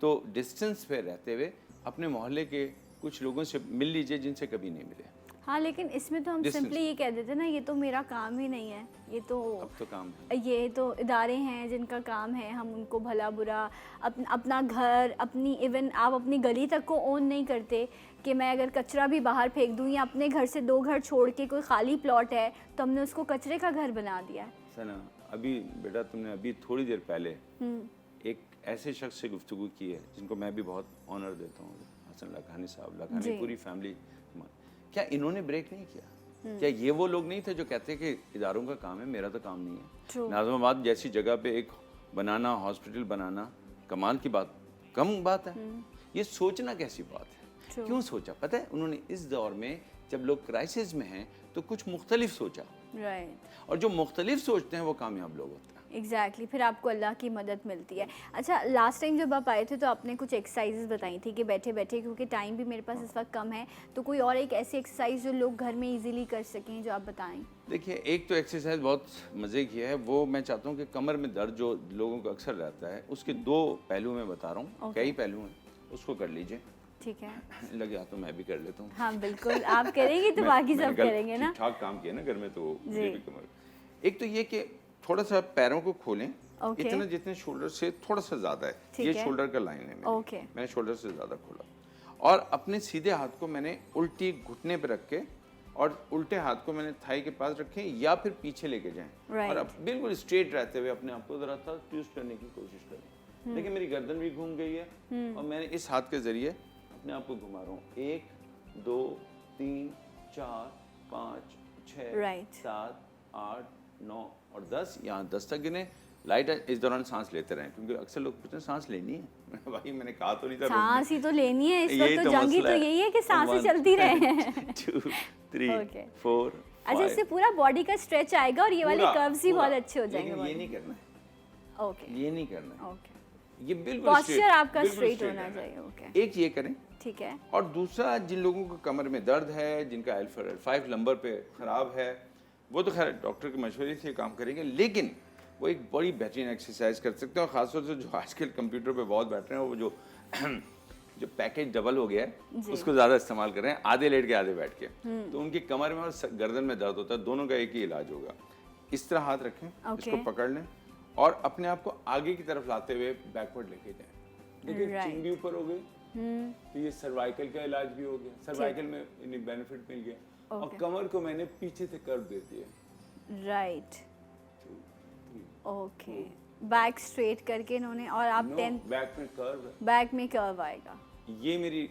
तो डिस्टेंस पे रहते हुए अपने मोहल्ले के कुछ लोगों से मिल लीजिए जिनसे कभी नहीं मिले। हाँ, लेकिन इसमें तो हम सिंपली ये कह देते ना ये तो मेरा काम ही नहीं है, ये तो अब तो काम है, ये तो इदारे हैं जिनका काम है, हम उनको भला बुरा अपना घर, अपनी इवन आप अपनी गली तक को ओन नहीं करते कि मैं अगर कचरा भी बाहर फेंक दूँ या अपने घर से 2 घर छोड़ के कोई खाली प्लॉट है तो हमने उसको कचरे का घर बना दिया है। सना अभी बेटा तुमने अभी थोड़ी देर पहले एक ऐसे शख्स से गुफ्तगू की है जिनको मैं भी बहुत ऑनर देता हूँ, हसन लाखानी साहब, लाखानी पूरी फैमिली। क्या इन्होंने ब्रेक नहीं किया? क्या ये वो लोग नहीं थे जो कहते हैं कि इदारों का काम है, मेरा तो काम नहीं है। नाज़िमाबाद जैसी जगह पे एक बनाना, हॉस्पिटल बनाना कमाल की बात, कम बात है। ये सोचना कैसी बात है, क्यों सोचा पता है उन्होंने? इस दौर में जब लोग क्राइसिस में हैं तो कुछ मुख्तलिफ सोचा, और जो मुख्तलिफ सोचते हैं वो कामयाब लोग होते हैं। एग्जैक्टली फिर आपको अल्लाह की मदद मिलती है। अच्छा, लास्ट टाइम जब आप आए थे तो आपने कुछ एक्सरसाइजेज बताई थी कि बैठे बैठे, क्योंकि टाइम भी मेरे पास इस वक्त कम है, तो कोई और एक ऐसी एक्सरसाइज जो लोग घर में इजीली कर सकें जो आप बताएं। देखिए एक तो एक्सरसाइज बहुत मज़े की है, वो मैं चाहता हूँ कि कमर में दर्द जो लोगों को अक्सर रहता है उसके 2 पहलू मैं बता रहा हूँ, कई पहलू हैं, उसको कर लीजिए। ठीक है, लगे तो मैं भी कर लेता हूँ। हाँ बिल्कुल, आप करेंगे तो बाकी सब करेंगे ना। ठीक काम किया ना घर में, तो मुझे भी कमर। एक तो ये कि थोड़ा सा पैरों को खोलें, इतना जितने शोल्डर से थोड़ा सा ज्यादा है, ये शोल्डर का लाइन है मेरी, मैंने शोल्डर से ज्यादा खोला, और अपने सीधे हाथ को मैंने उल्टी घुटने पे रख के और उल्टे हाथ को मैंने थाई के पास रखें या फिर पीछे लेके जाएं, और अब बिल्कुल स्ट्रेट रहते हुए अपने आप को जरा सा ट्विस्ट करने की कोशिश करें। देखिए मेरी गर्दन भी घूम गई है और मैंने इस हाथ के जरिए अपने आप को घुमा रहा हूँ। 1 2 3 4 5 6 7 8 9 और 10, यहाँ 10 तक गिने। लाइट इस दौरान सांस लेते रहें, क्योंकि अक्सर लोग पूछते हैं सांस लेनी है। भाई मैंने कहा तो नहीं था सांस ही तो लेनी है इस वक्त, तो जंगी तो यही है कि सांसें चलती रहे। 2 3 4। अच्छा, इससे पूरा बॉडी का स्ट्रेच आएगा और ये वाले कर्व्स भी बहुत अच्छे हो जाएंगे। ये नहीं करना है, ओके, ये नहीं करना है, ओके, ये बिल्कुल पोस्चर आपका स्ट्रेट होना चाहिए। ओके, एक ये करें, ठीक है। और दूसरा जिन लोगों को कमर में दर्द है, जिनका L5 नंबर पे खराब है, वो तो खैर डॉक्टर के मशवरे से काम करेंगे, लेकिन वो एक बड़ी बेहतरीन एक्सरसाइज कर सकते हैं। और ख़ासतौर से जो आजकल कंप्यूटर पे बहुत बैठ रहे हैं, वो जो पैकेज डबल हो गया है उसको ज़्यादा इस्तेमाल कर रहे हैं, आधे लेट के आधे बैठ के, तो उनकी कमर में और गर्दन में दर्द होता है, दोनों का एक ही इलाज होगा। इस तरह हाथ रखें, इसको पकड़ लें और अपने आप को आगे की तरफ लाते हुए बैकवर्ड लेके जाएं। देखिए चिन भी ऊपर हो गई, तो ये सर्वाइकल का इलाज भी हो गया, सर्वाइकल में इन्हें बेनिफिट मिल गया, और कमर को मैंने पीछे से कर्व दे दिया। राइट, ओके, बैक स्ट्रेट करके इन्होंने, और आप 10 बैक में कर्व है, बैक में कर्व आएगा। ये मेरी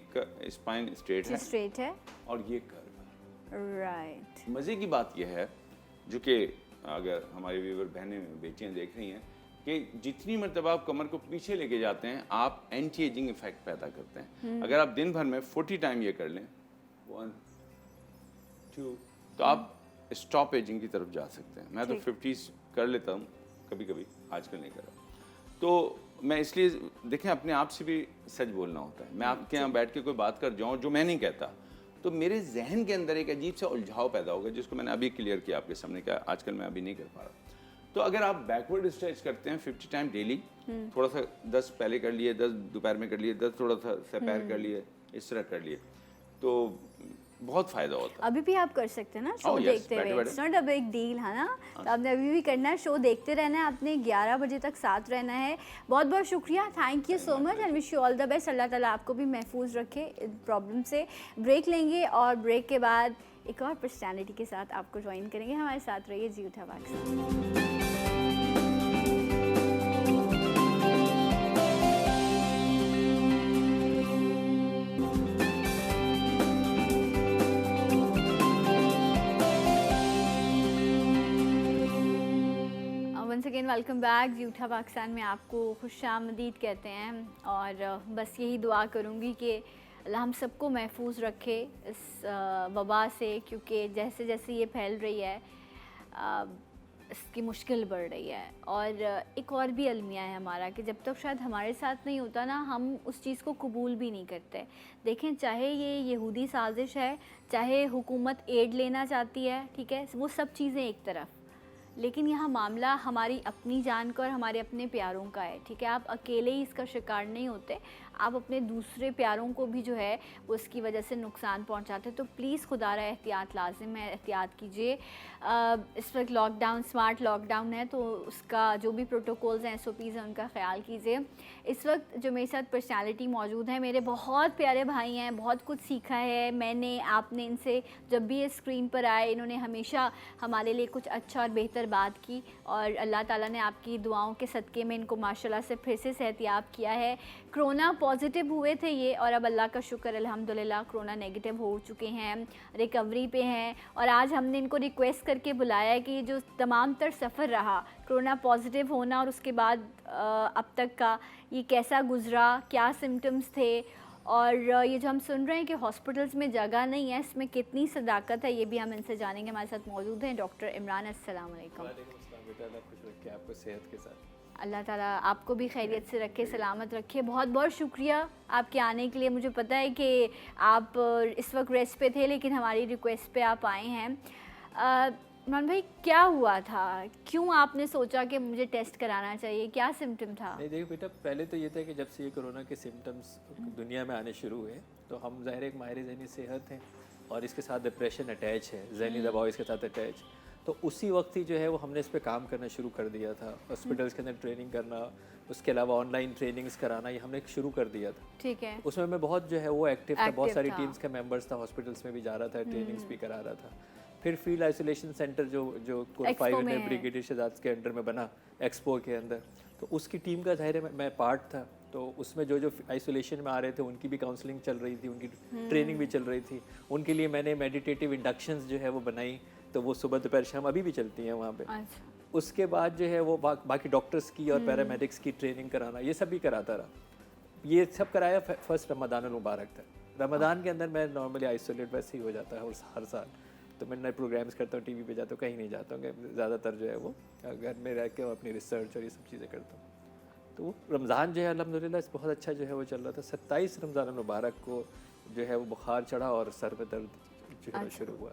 स्पाइन स्ट्रेट है और ये कर्व है। राइट, मज़े की बात यह है, जो कि अगर हमारी व्यूअर बहनें बेटियां देख रही हैं, कि जितनी मरतबा आप कमर को पीछे लेके जाते हैं आप एंटी एजिंग इफेक्ट पैदा करते हैं। अगर आप दिन भर में 40 टाइम ये कर लें, 1 2, तो आप स्टॉप एजिंग की तरफ जा सकते हैं। मैं तो 50 कर लेता हूँ कभी कभी, आजकल नहीं कर रहा। तो मैं इसलिए, देखें अपने आप से भी सच बोलना होता है। मैं आपके यहाँ बैठ के कोई बात कर जाऊँ जो मैं नहीं कहता, तो मेरे जहन के अंदर एक अजीब सा उलझाव पैदा होगा, जिसको मैंने अभी क्लियर किया आपके सामने, क्या आजकल मैं अभी नहीं कर पा रहा। तो अगर आप बैकवर्ड स्ट्रेच करते हैं 50 टाइम डेली, थोड़ा सा 10 पहले कर लिए, 10 दोपहर में कर लिए, 10 थोड़ा सा पैर कर लिए, इस तरह कर लिए, तो बहुत फ़ायदा होता है। अभी भी आप कर सकते हैं ना शो Oh, yes, देखते हुए, बैठे-बैठे। It's not a big deal, है ना। तो आपने अभी भी करना है, शो देखते रहना है, आपने 11 बजे तक साथ रहना है। बहुत बहुत शुक्रिया, thank you so much and wish you all the best. अल्लाह ताला आपको भी महफूज रखे प्रॉब्लम से। ब्रेक लेंगे और ब्रेक के बाद एक और पर्सनैलिटी के साथ आपको ज्वाइन करेंगे। हमारे साथ रहिए जी उठा Pakistan. Once again welcome back. जूठा पाकिस्तान में आपको खुशामदीद कहते हैं और बस यही दुआ करूँगी कि अल्लाह हम सबको महफूज रखे इस वबा से, क्योंकि जैसे जैसे ये फैल रही है इसकी मुश्किल बढ़ रही है। और एक और भी अलमिया है हमारा कि जब तक शायद हमारे साथ नहीं होता ना, हम उस चीज़ को कबूल भी नहीं करते। देखें, चाहे ये यहूदी साजिश है, चाहे हुकूमत एड लेना चाहती है, ठीक है, वो सब चीज़ें एक तरफ, लेकिन यहाँ मामला हमारी अपनी जान का और हमारे अपने प्यारों का है, ठीक है। आप अकेले ही इसका शिकार नहीं होते, आप अपने दूसरे प्यारों को भी जो है वो उसकी वजह से नुकसान पहुँचाते। तो प्लीज़ खुदारा एहतियात लाजिम है, एहतियात कीजिए। इस वक्त लॉकडाउन, स्मार्ट लॉकडाउन है, तो उसका जो भी प्रोटोकॉल्स हैं, SOPs हैं, उनका ख्याल कीजिए। इस वक्त जो मेरे साथ पर्सनालिटी मौजूद है, मेरे बहुत प्यारे भाई हैं, बहुत कुछ सीखा है मैंने, आपने इनसे। जब भी ये स्क्रीन पर आए, इन्होंने हमेशा हमारे लिए कुछ अच्छा और बेहतर बात की और अल्लाह ताला ने आपकी दुआओं के सदक़े में इनको माशाल्लाह से फिर से सेहतियाब किया है। कोरोना पॉजिटिव हुए थे ये, और अब अल्लाह का शुक्र अल्हम्दुलिल्लाह कोरोना नेगेटिव हो चुके हैं, रिकवरी पे हैं। और आज हमने इनको रिक्वेस्ट करके बुलाया है कि ये जो तमाम तर सफ़र रहा कोरोना पॉजिटिव होना और उसके बाद अब तक का, ये कैसा गुज़रा, क्या सिम्टम्स थे, और ये जो हम सुन रहे हैं कि हॉस्पिटल्स में जगह नहीं है, इसमें कितनी सदाकत है, ये भी हम इनसे जानेंगे। हमारे साथ मौजूद हैं डॉक्टर इमरान। अस्सलाम वालेकुम। आपको सेहत के साथ अल्लाह ताला आपको भी खैरियत से रखे, सलामत रखे। बहुत बहुत शुक्रिया आपके आने के लिए। मुझे पता है कि आप इस वक्त रेस्ट पे थे, लेकिन हमारी रिक्वेस्ट पे आप आए हैं। इमरान भाई, क्या हुआ था, क्यों आपने सोचा कि मुझे टेस्ट कराना चाहिए, क्या सिम्टम था? नहीं, देखिए बेटा, पहले तो ये था कि जब से ये कोरोना के सिम्टम्स दुनिया में आने शुरू हुए, तो हम ज़ाहिर एक माहिर ज़हनी सेहत हैं और इसके साथ डिप्रेशन अटैच है, जहनी दबाव इसके साथ अटैच। तो उसी वक्त ही जो है वो हमने इस पे काम करना शुरू कर दिया था। हॉस्पिटल्स के अंदर ट्रेनिंग करना, उसके अलावा ऑनलाइन ट्रेनिंग्स कराना, ये हमने शुरू कर दिया था। ठीक है। उसमें मैं बहुत जो है वो एक्टिव था, बहुत सारी था। टीम्स का मेंबर्स था, हॉस्पिटल्स में भी जा रहा था, ट्रेनिंग्स भी करा रहा था। फिर फील्ड आइसोलेशन सेंटर जो कोर 5 में ब्रिगेडियर शहजाद के अंडर में बना, एक्सपो के अंदर, तो उसकी टीम का ज़ाहिर है मैं पार्ट था। तो उसमें जो आइसोलेशन में आ रहे थे उनकी भी काउंसलिंग चल रही थी, उनकी ट्रेनिंग भी चल रही थी। उनके लिए मैंने मेडिटेटिव इंडक्शंस जो है वो बनाई, तो वो सुबह दोपहर शाम अभी भी चलती हैं वहाँ पे। अच्छा। उसके बाद जो है वो बाकी डॉक्टर्स की और पैरामेडिक्स की ट्रेनिंग कराना, ये सब भी कराता रहा। ये सब कराया फर्स्ट रमज़ान मुबारक था। रमज़ान के अंदर मैं नॉर्मली आइसोलेट वैसे ही हो जाता है हर साल, तो मैं नए प्रोग्राम्स करता हूँ, टीवी पे जाता हूँ, कहीं नहीं जाता हूँ, ज़्यादातर जो है वो घर में रह के अपनी रिसर्च और ये सब चीज़ें करता हूँ। तो रमज़ान जो है अल्हम्दुलिल्लाह बहुत अच्छा जो है वो चल रहा था। 27 रमज़ान मुबारक को जो है वो बुखार चढ़ा और सर में दर्द जो है शुरू हुआ।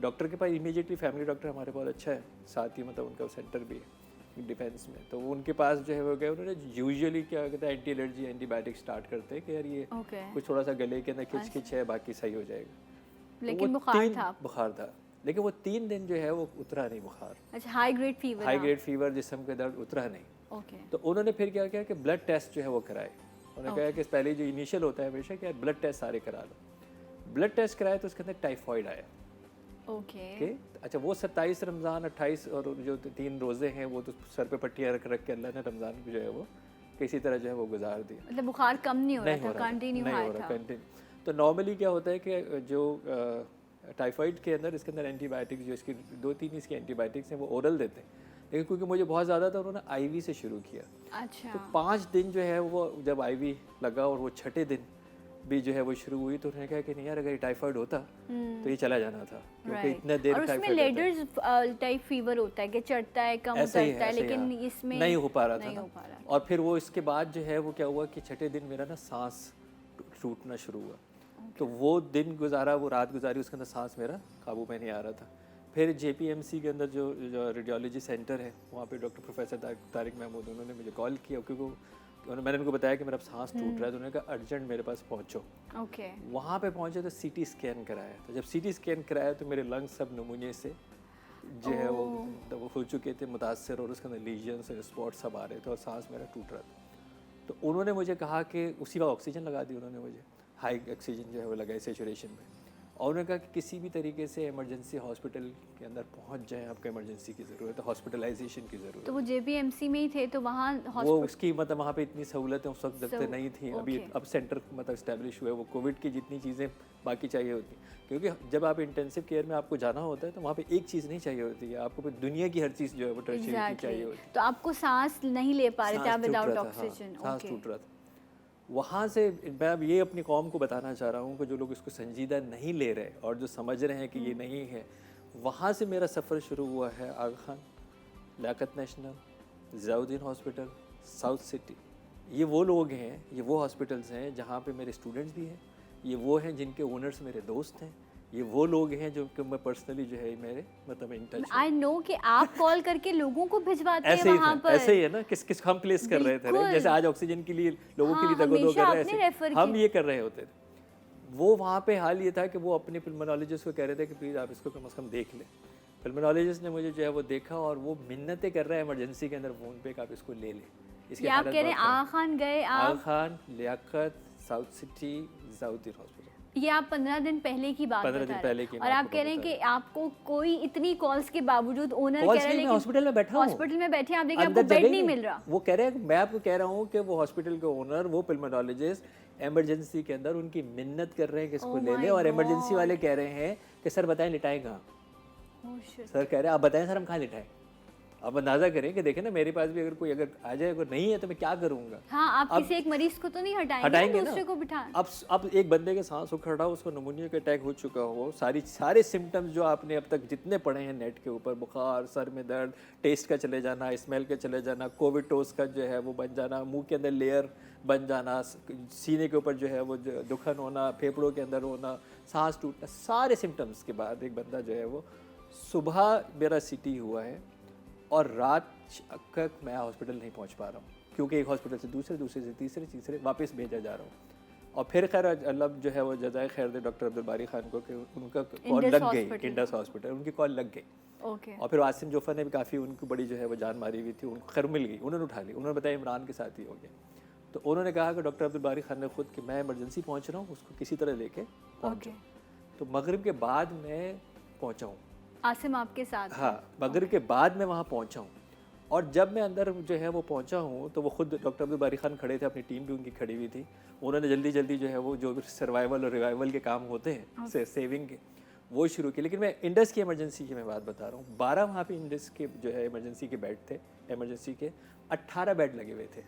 डॉक्टर के पास इमीडिएटली, फैमिली डॉक्टर हमारे बहुत अच्छा है, साथ ही मतलब उनका सेंटर भी है डिफेंस में, तो उनके पास जो है वो गए। उन्होंने यूजुअली क्या कहते हैं एंटी एलर्जी एंटीबायोटिक स्टार्ट करते हैं कि यार ये कुछ थोड़ा सा गले के अंदर खिंच है, बाकी सही हो जाएगा। लेकिन बुखार था, लेकिन वो 3 दिन जो है वो उतरा नहीं बुखार। अच्छा, हाई ग्रेड फीवर, जिस्म के दर्द उतरा नहीं। ओके। तो उन्होंने फिर क्या किया कि ब्लड टेस्ट जो है वो कराए। उन्होंने कहा कि पहले जो इनिशियल होता है हमेशा कि ब्लड टेस्ट सारे करा लो। ब्लड टेस्ट कराए तो उसके अंदर टाइफॉइड आया। ओके। अच्छा, वो 27 रमज़ान 28 और जो 3 रोज़े हैं वो तो सर पे पट्टियाँ रख के अल्लाह ने रमज़ान जो है वो किसी तरह जो है वो गुजार दिया। मतलब बुखार कम नहीं हो रहा था, कंटिन्यू नहीं हो रहा कंटिन्यू। तो नॉर्मली क्या होता है कि जो टाइफाइड के अंदर इसके अंदर एंटीबायोटिक्स जो इसकी 2-3 इसकी एंटीबायोटिक्स हैं वो ओरल देते हैं, लेकिन क्योंकि मुझे बहुत ज़्यादा था उन्होंने IV से शुरू किया। अच्छा। तो 5 दिन जो है वो जब IV लगा और वो 6ठे दिन भी जो है वो शुरू हुई, तो उन्होंने कहा कि नहीं यार, अगर टाइफाइड होता तो ये चला जाना था, क्योंकि इतना देर और उसमें लेडर्स टाइप फीवर होता है कि चढ़ता है, कम उतरता है, लेकिन इसमें नहीं हो पा रहा था। और फिर वो इसके बाद जो है वो क्या हुआ कि 6ठे दिन मेरा ना सांस टूटना शुरू हुआ। तो वो दिन गुजारा, वो रात गुजारी, उसके अंदर सांस मेरा काबू में नहीं आ रहा था। फिर JPMC के अंदर जो रेडियोलॉजी सेंटर है वहाँ पे डॉक्टर प्रोफेसर तारिक महमूद, उन्होंने मुझे कॉल किया, क्योंकि मैंने उनको बताया कि मेरा सांस टूट रहा है, तो उन्होंने कहा अर्जेंट मेरे पास पहुँचो। ओके। वहाँ पे पहुँचे तो सीटी स्कैन कराया, तो जब सीटी स्कैन कराया तो मेरे लंग्स सब नमूने से जो है वो हो चुके थे मुतासर, और उसके अंदर लीजन्स और स्पॉट सब आ रहे थे और सांस मेरा टूट रहा था। तो उन्होंने मुझे कहा कि उसी वक्त ऑक्सीजन लगा दी उन्होंने मुझे, हाई ऑक्सीजन जो है वो लगाई सेचुरेशन में, और उन्होंने कहा कि किसी भी तरीके से इमरजेंसी हॉस्पिटल के अंदर पहुंच जाएं, आपको इमरजेंसी की ज़रूरत है, हॉस्पिटलाइजेशन की ज़रूरत तो वो जेबीएमसी में ही थे, तो वहाँ वो उसकी मतलब वहाँ पे इतनी सहूलतें उस वक्त जब तक नहीं थी। अभी अब सेंटर मतलब इस्टेब्लिश हुए, वो कोविड की जितनी चीज़ें बाकी चाहिए होती, क्योंकि जब आप इंटेंसिव केयर में आपको जाना होता है तो वहाँ पे एक चीज़ नहीं चाहिए होती है, आपको दुनिया की हर चीज़ जो है वो टर्शियरी चाहिए होती है। तो आपको सांस नहीं ले पा रहे थे आप विदाउट ऑक्सीजन। सांस टूट रहा था। वहाँ से मैं अब ये अपनी कौम को बताना चाह रहा हूँ कि जो लोग इसको संजीदा नहीं ले रहे और जो समझ रहे हैं कि ये नहीं है, वहाँ से मेरा सफ़र शुरू हुआ है। Aga Khan, Liaquat national, Ziauddin hospital, south city, ये वो लोग हैं, ये वो हॉस्पिटल्स हैं जहाँ पे मेरे स्टूडेंट्स भी हैं, ये वो हैं जिनके ओनर्स मेरे दोस्त हैं, ये वो लोग हैं जो कि मैं पर्सनली जो है मेरे मतलब इन टच। आई नो कि आप कॉल करके लोगों को भिजवाते हैं ऐसे ही वहाँ था, पर। ऐसे ही है ना, किस हम प्लेस कर रहे थे, जैसे आज ऑक्सीजन के लिए लोगों के लिए दगोदो कर रहे हैं, ऐसे हम ये कर रहे होते थे। वो वहाँ पे हाल ये था कि वो अपने पल्मोनोलॉजिस्ट को कह रहे थे कि प्लीज़ आप इसको कम से कम देख लें। पल्मोनोलॉजिस्ट ने मुझे जो है वो देखा और वो मिन्नतें कर रहा है इमरजेंसी के अंदर फ़ोन पे कि आप इसको ले लें। इसके आप कह रहे हैं आगा खान गए, Aga Khan, Liaquat, south city, Ziauddin hospital. ये आप 15 दिन पहले की बात 15 दिन पहले की, और आप कह रहे हैं कि आपको कोई इतनी कॉल्स के बावजूद ओनर कह रहे हैं हॉस्पिटल में बैठा हूं, हॉस्पिटल में बैठे आप देखिए आपको बेड नहीं मिल रहा। वो कह रहे हैं, मैं आपको कह रहा हूँ कि वो हॉस्पिटल के ओनर, वो पल्मोनोलॉजिस्ट इमरजेंसी के अंदर उनकी मिन्नत कर रहे हैं कि इसको ले लें, और इमरजेंसी वाले कह रहे हैं कि सर बताएं लिटाएं कहाँ। सर कह रहे हैं आप बताएं सर हम कहाँ लिटाएं। आप अंदाजा करें कि देखें ना, मेरे पास भी अगर कोई अगर आ जाए, अगर नहीं है तो मैं क्या करूँगा। हाँ, आप किसी एक मरीज को तो नहीं हटाएंगे ना, दूसरे को बिठा। अब एक बंदे के सांस उखड़ रहा हो, उसको निमोनिया का अटैक हो चुका हो, सारे सिम्टम्स जो आपने अब तक जितने पढ़े हैं नेट के ऊपर, बुखार, सर में दर्द, टेस्ट का चले जाना, स्मेल का चले जाना, कोविड टोस का जो है वो बन जाना, मुंह के अंदर लेयर बन जाना, सीने के ऊपर जो है वो दुखन होना, फेफड़ों के अंदर होना, सांस टूटना, सारे सिम्टम्स के बाद एक बंदा जो है वो सुबह मेरा सिटी हुआ है और रात तक मैं हॉस्पिटल नहीं पहुंच पा रहा हूँ, क्योंकि एक हॉस्पिटल से दूसरे, दूसरे से तीसरे, तीसरे वापस भेजा जा रहा हूँ। और फिर खैर अल्लाह जो है वो जज़ाए खैर दे डॉक्टर अब्दुल बारी खान को कि उनका कॉल लग गई, इंडस हॉस्पिटल, उनकी कॉल लग गई। और फिर आसिम जोफर ने भी काफ़ी उनको बड़ी जो है वो जान मारी हुई थी, उनको खैर मिल गई, उन्होंने उठा ली, उन्होंने बताया इमरान के साथ ही हो गया। तो उन्होंने कहा कि डॉक्टर अब्दुल बारी खान ने खुद कि मैं इमरजेंसी पहुँच रहा हूँ, उसको किसी तरह लेके पहुँच जाऊँ। तो मगरिब के बाद मैं पहुँचा हूँ, आसिम आपके साथ। हाँ, मगरिब के बाद मैं वहाँ पहुँचा हूँ। और जब मैं अंदर जो है वो पहुंचा हूँ तो वो खुद डॉक्टर अब्दुल बारी खान खड़े थे, अपनी टीम भी उनकी खड़ी हुई थी। उन्होंने जल्दी जल्दी जो है वो जो सर्वाइवल और रिवाइवल के काम होते हैं सेविंग के, वो शुरू किए। लेकिन मैं इंडस की इमरजेंसी की मैं बात बता रहा हूँ। 12 वहाँ पे इंडस के जो है इमरजेंसी के बेड थे, इमरजेंसी के 18 बेड लगे हुए थे।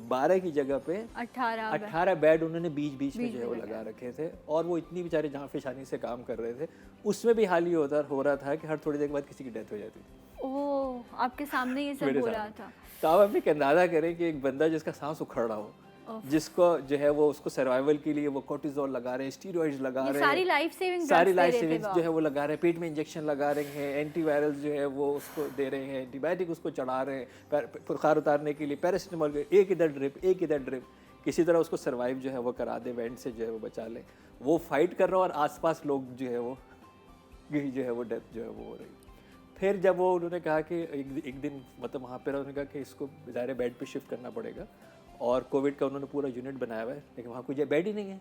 12 की जगह पे 18 बेड उन्होंने बीच बीच में जो है वो लगा रखे थे, और वो इतनी बेचारे जहाँ पेशानी से काम कर रहे थे, उसमें भी हाल ही हो रहा था कि हर थोड़ी देर के बाद किसी की डेथ हो जाती थी। ओह, आपके सामने ये सब हो रहा था। तो आप अभी अंदाजा करें कि एक बंदा जिसका सांस उखड़ रहा हो, जिसको जो है वो उसको सर्वाइवल के लिए वो कोर्टिजोल लगा रहे हैं, स्टीरॉइड्स लगा रहे हैं, सारी लाइफ सेविंग जो है वो लगा रहे हैं, पेट में इंजेक्शन लगा रहे हैं, एंटीवायरल जो है वो उसको दे रहे हैं, एंटीबायोटिक उसको चढ़ा रहे हैं बुखार उतारने के लिए, पैरासिटामोल, एक इधर ड्रिप, किसी तरह उसको सर्वाइव जो है वो करा दे, वेंट से जो है वो बचा ले। वो फाइट कर रहा हो और आसपास लोग जो है वो डेथ जो है वो हो रही। फिर जब वो उन्होंने कहा कि एक दिन मतलब वहाँ पर उन्होंने कहा कि इसको ज़ाहिर बेड पे शिफ्ट करना पड़ेगा, और कोविड का उन्होंने पूरा यूनिट बनाया हुआ है, लेकिन वहाँ कोई बेड ही नहीं है।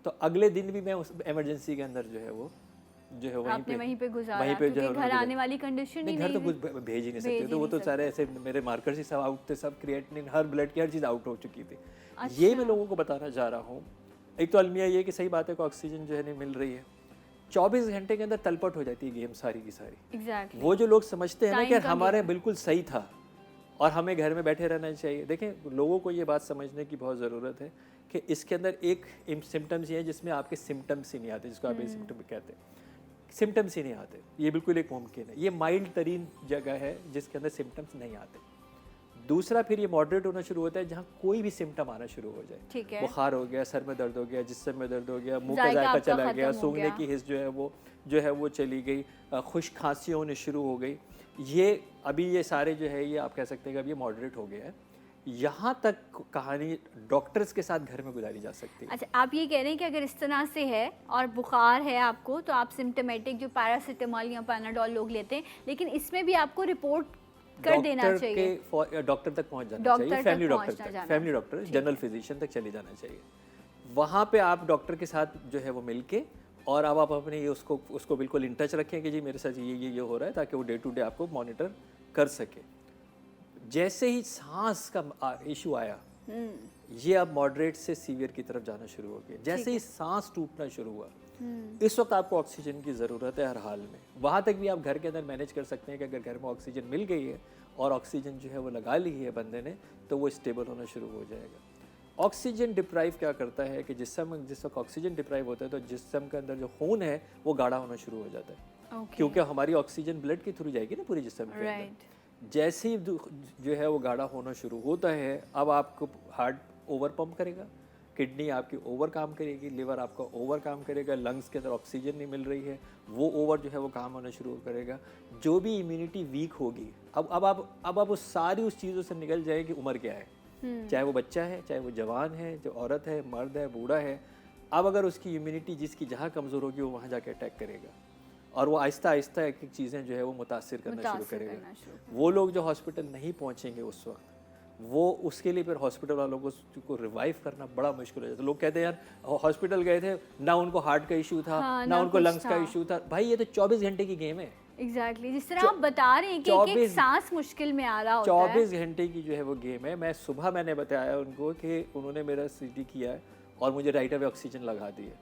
तो अगले दिन भी मैं उस इमरजेंसी के अंदर जो है वहीं पे गुजारा, वहीं पे जो है घर आने वाली कंडीशन ही नहीं, घर तो कुछ भेज ही नहीं सकते, तो वो तो सारे ऐसे मेरे मार्कर्स ही सब आउट थे, सब क्रिएटिनिन, हर ब्लड की हर चीज़ आउट हो चुकी थी। ये मैं लोगों को बताना चाह रहा हूँ। एक तो अलमिया ये कि सही बात है कि ऑक्सीजन जो है नहीं मिल रही है, 24 घंटे के अंदर तलपट हो जाती है गेम सारी की सारी। exactly. वो जो लोग समझते हैं ना कि हमारे बिल्कुल सही था और हमें घर में बैठे रहना चाहिए। देखें, लोगों को ये बात समझने की बहुत ज़रूरत है कि इसके अंदर एक सिम्टम्स ये है जिसमें आपके सिम्टम्स ही नहीं आते, जिसको आप सिम्टम कहते हैं, सिम्टम्स ही नहीं आते। ये बिल्कुल एक मुमकिन है, ये माइल्ड तरीन जगह है जिसके अंदर सिम्टम्स नहीं आते। दूसरा फिर ये मॉडरेट होना शुरू होता है जहाँ कोई भी सिम्टम आना शुरू हो जाए, बुखार हो गया, सर में दर्द हो गया, जिस्म में दर्द हो गया, मुंह का जायका चला गया, सूंघने की हिस्स जो है वो चली गई, खुश्क खांसी होने शुरू हो गई। ये अभी ये सारे जो है ये आप कह सकते हैं कि अब ये मॉडरेट हो गया है। यहाँ तक कहानी डॉक्टर्स के साथ घर में गुजारी जा सकती है। अच्छा, आप ये कह रहे हैं कि अगर इस तरह से है और बुखार है आपको, तो आप सिम्टोमेटिक जो पैरासीटामोल या पैनाडोल लोग लेते हैं, लेकिन इसमें भी आपको रिपोर्ट कर देना चाहिए, डॉक्टर तक पहुंच जाना डॉक्टर चाहिए, तक फैमिली डॉक्टर पहुंचना तक, जाना फैमिली डॉक्टर, जनरल फिजिशियन तक चले जाना चाहिए। वहाँ पे आप डॉक्टर के साथ जो है वो मिलके, और अब आप अपने ये उसको बिल्कुल इन टच रखें कि जी मेरे साथ ये हो रहा है, ताकि वो डे टू डे आपको मॉनिटर कर सके। जैसे ही सांस का इशू आया, ये अब मॉडरेट से सीवियर की तरफ जाना शुरू हो गया। जैसे ही सांस टूटना शुरू हुआ, इस वक्त आपको ऑक्सीजन की ज़रूरत है हर हाल में। वहाँ तक भी आप घर के अंदर मैनेज कर सकते हैं कि अगर घर में ऑक्सीजन मिल गई है और ऑक्सीजन जो है वो लगा ली है बंदे ने, तो वो स्टेबल होना शुरू हो जाएगा। ऑक्सीजन डिप्राइव क्या करता है कि जिस वक्त ऑक्सीजन डिप्राइव होता है तो जिस्म के अंदर जो खून है वो गाढ़ा होना शुरू हो जाता है, क्योंकि हमारी ऑक्सीजन ब्लड के थ्रू जाएगी ना पूरी जिस्म के अंदर। जैसे ही जो है वो गाढ़ा होना शुरू होता है, अब आपको हार्ट ओवर पंप करेगा, किडनी आपकी ओवर काम करेगी, लिवर आपका ओवर काम करेगा, लंग्स के अंदर ऑक्सीजन नहीं मिल रही है, वो ओवर जो है वो काम होना शुरू करेगा। जो भी इम्यूनिटी वीक होगी, अब आप उस सारी उस चीज़ों से निकल जाएगी। उम्र क्या है, चाहे वो बच्चा है, चाहे वो जवान है, जो औरत है, मर्द है, बूढ़ा है, अब अगर उसकी इम्यूनिटी जिसकी जहाँ कमज़ोर होगी वो वहाँ जाके अटैक करेगा, और वो आहिस्ता आहिस्ता एक एक चीज़ें जो है वो मुतासिर करना शुरू करेगा। वो लोग जो हॉस्पिटल नहीं पहुँचेंगे उस वक्त, वो उसके लिए फिर हॉस्पिटल वालों को रिवाइव करना बड़ा मुश्किल हो जाता है। लोग कहते हैं यार हॉस्पिटल गए थे ना, उनको हार्ट का इशू था, ना उनको लंग्स का इशू था। भाई ये तो 24 घंटे की गेम है। एग्जैक्टली, जिस तरह आप बता रहे हैं कि एक सांस मुश्किल में आ रहा होता है। 24 घंटे की जो है वो गेम है। मैंने बताया उनको कि उन्होंने मेरा सीटी किया है और मुझे राइट अवे ऑक्सीजन लगा दी है,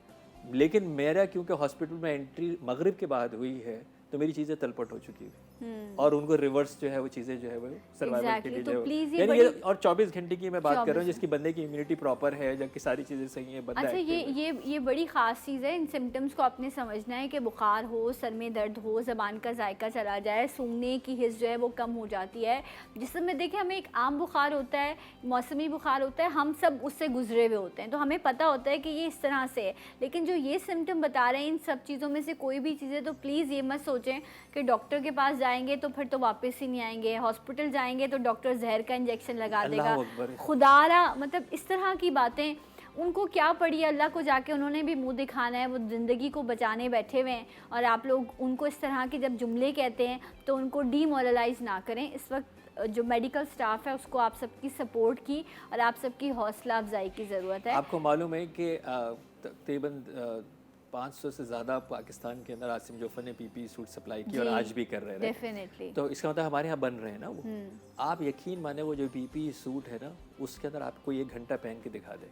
लेकिन मेरा क्योंकि हॉस्पिटल में एंट्री मगरिब के बाद हुई है तो मेरी चीज़ें तलपट हो चुकी है, और उनको रिवर्स जो है वो चीज़ें जो है वो सर्वाइवल के लिए यानी ये, और 24 घंटे की मैं बात कर रहा हूँ जिसकी बंदे की इम्यूनिटी प्रॉपर है, जबकि सारी चीज़ें सही हैं, बंदा अच्छा ये बड़ी ख़ास चीज़ है। इन सिम्टम्स को आपने समझना है कि बुखार हो, सर में दर्द हो, ज़बान का जायका चला जाए, सूंघने की हिस्स जो है वो कम हो जाती है। जिसमें देखें हमें एक आम बुखार होता है, मौसमी बुखार होता है, हम सब उससे गुजरे हुए होते हैं, तो हमें पता होता है कि ये इस तरह से है। लेकिन जो ये सिम्टम बता रहे हैं, इन सब चीज़ों में से कोई भी चीज़ें, तो प्लीज़ ये मत सोचें कि डॉक्टर के पास जाएंगे तो फिर तो वापस ही नहीं आएंगे, हॉस्पिटल जाएंगे तो डॉक्टर जहर का इंजेक्शन लगा देगा, खुदारा, मतलब इस तरह की बातें। उनको क्या पड़ी है, अल्लाह को जाके उन्होंने भी मुंह दिखाना है, वो ज़िंदगी को बचाने बैठे हुए हैं, और आप लोग उनको इस तरह के जब जुमले कहते हैं तो उनको डीमोरलाइज ना करें। इस वक्त जो मेडिकल स्टाफ है उसको आप सबकी सपोर्ट की और आप सबकी हौसला अफजाई की ज़रूरत है। आपको मालूम है कि तकरीबन 500 से ज़्यादा पाकिस्तान के अंदर आसिम जोफर ने पीपी सूट सप्लाई की और आज भी कर रहे हैं। डेफिनेटली। तो इसका मतलब हमारे यहाँ बन रहे हैं ना वो। आप यकीन माने वो जो पीपी सूट है ना, उसके अंदर आपको 1 घंटा पहन के दिखा दे,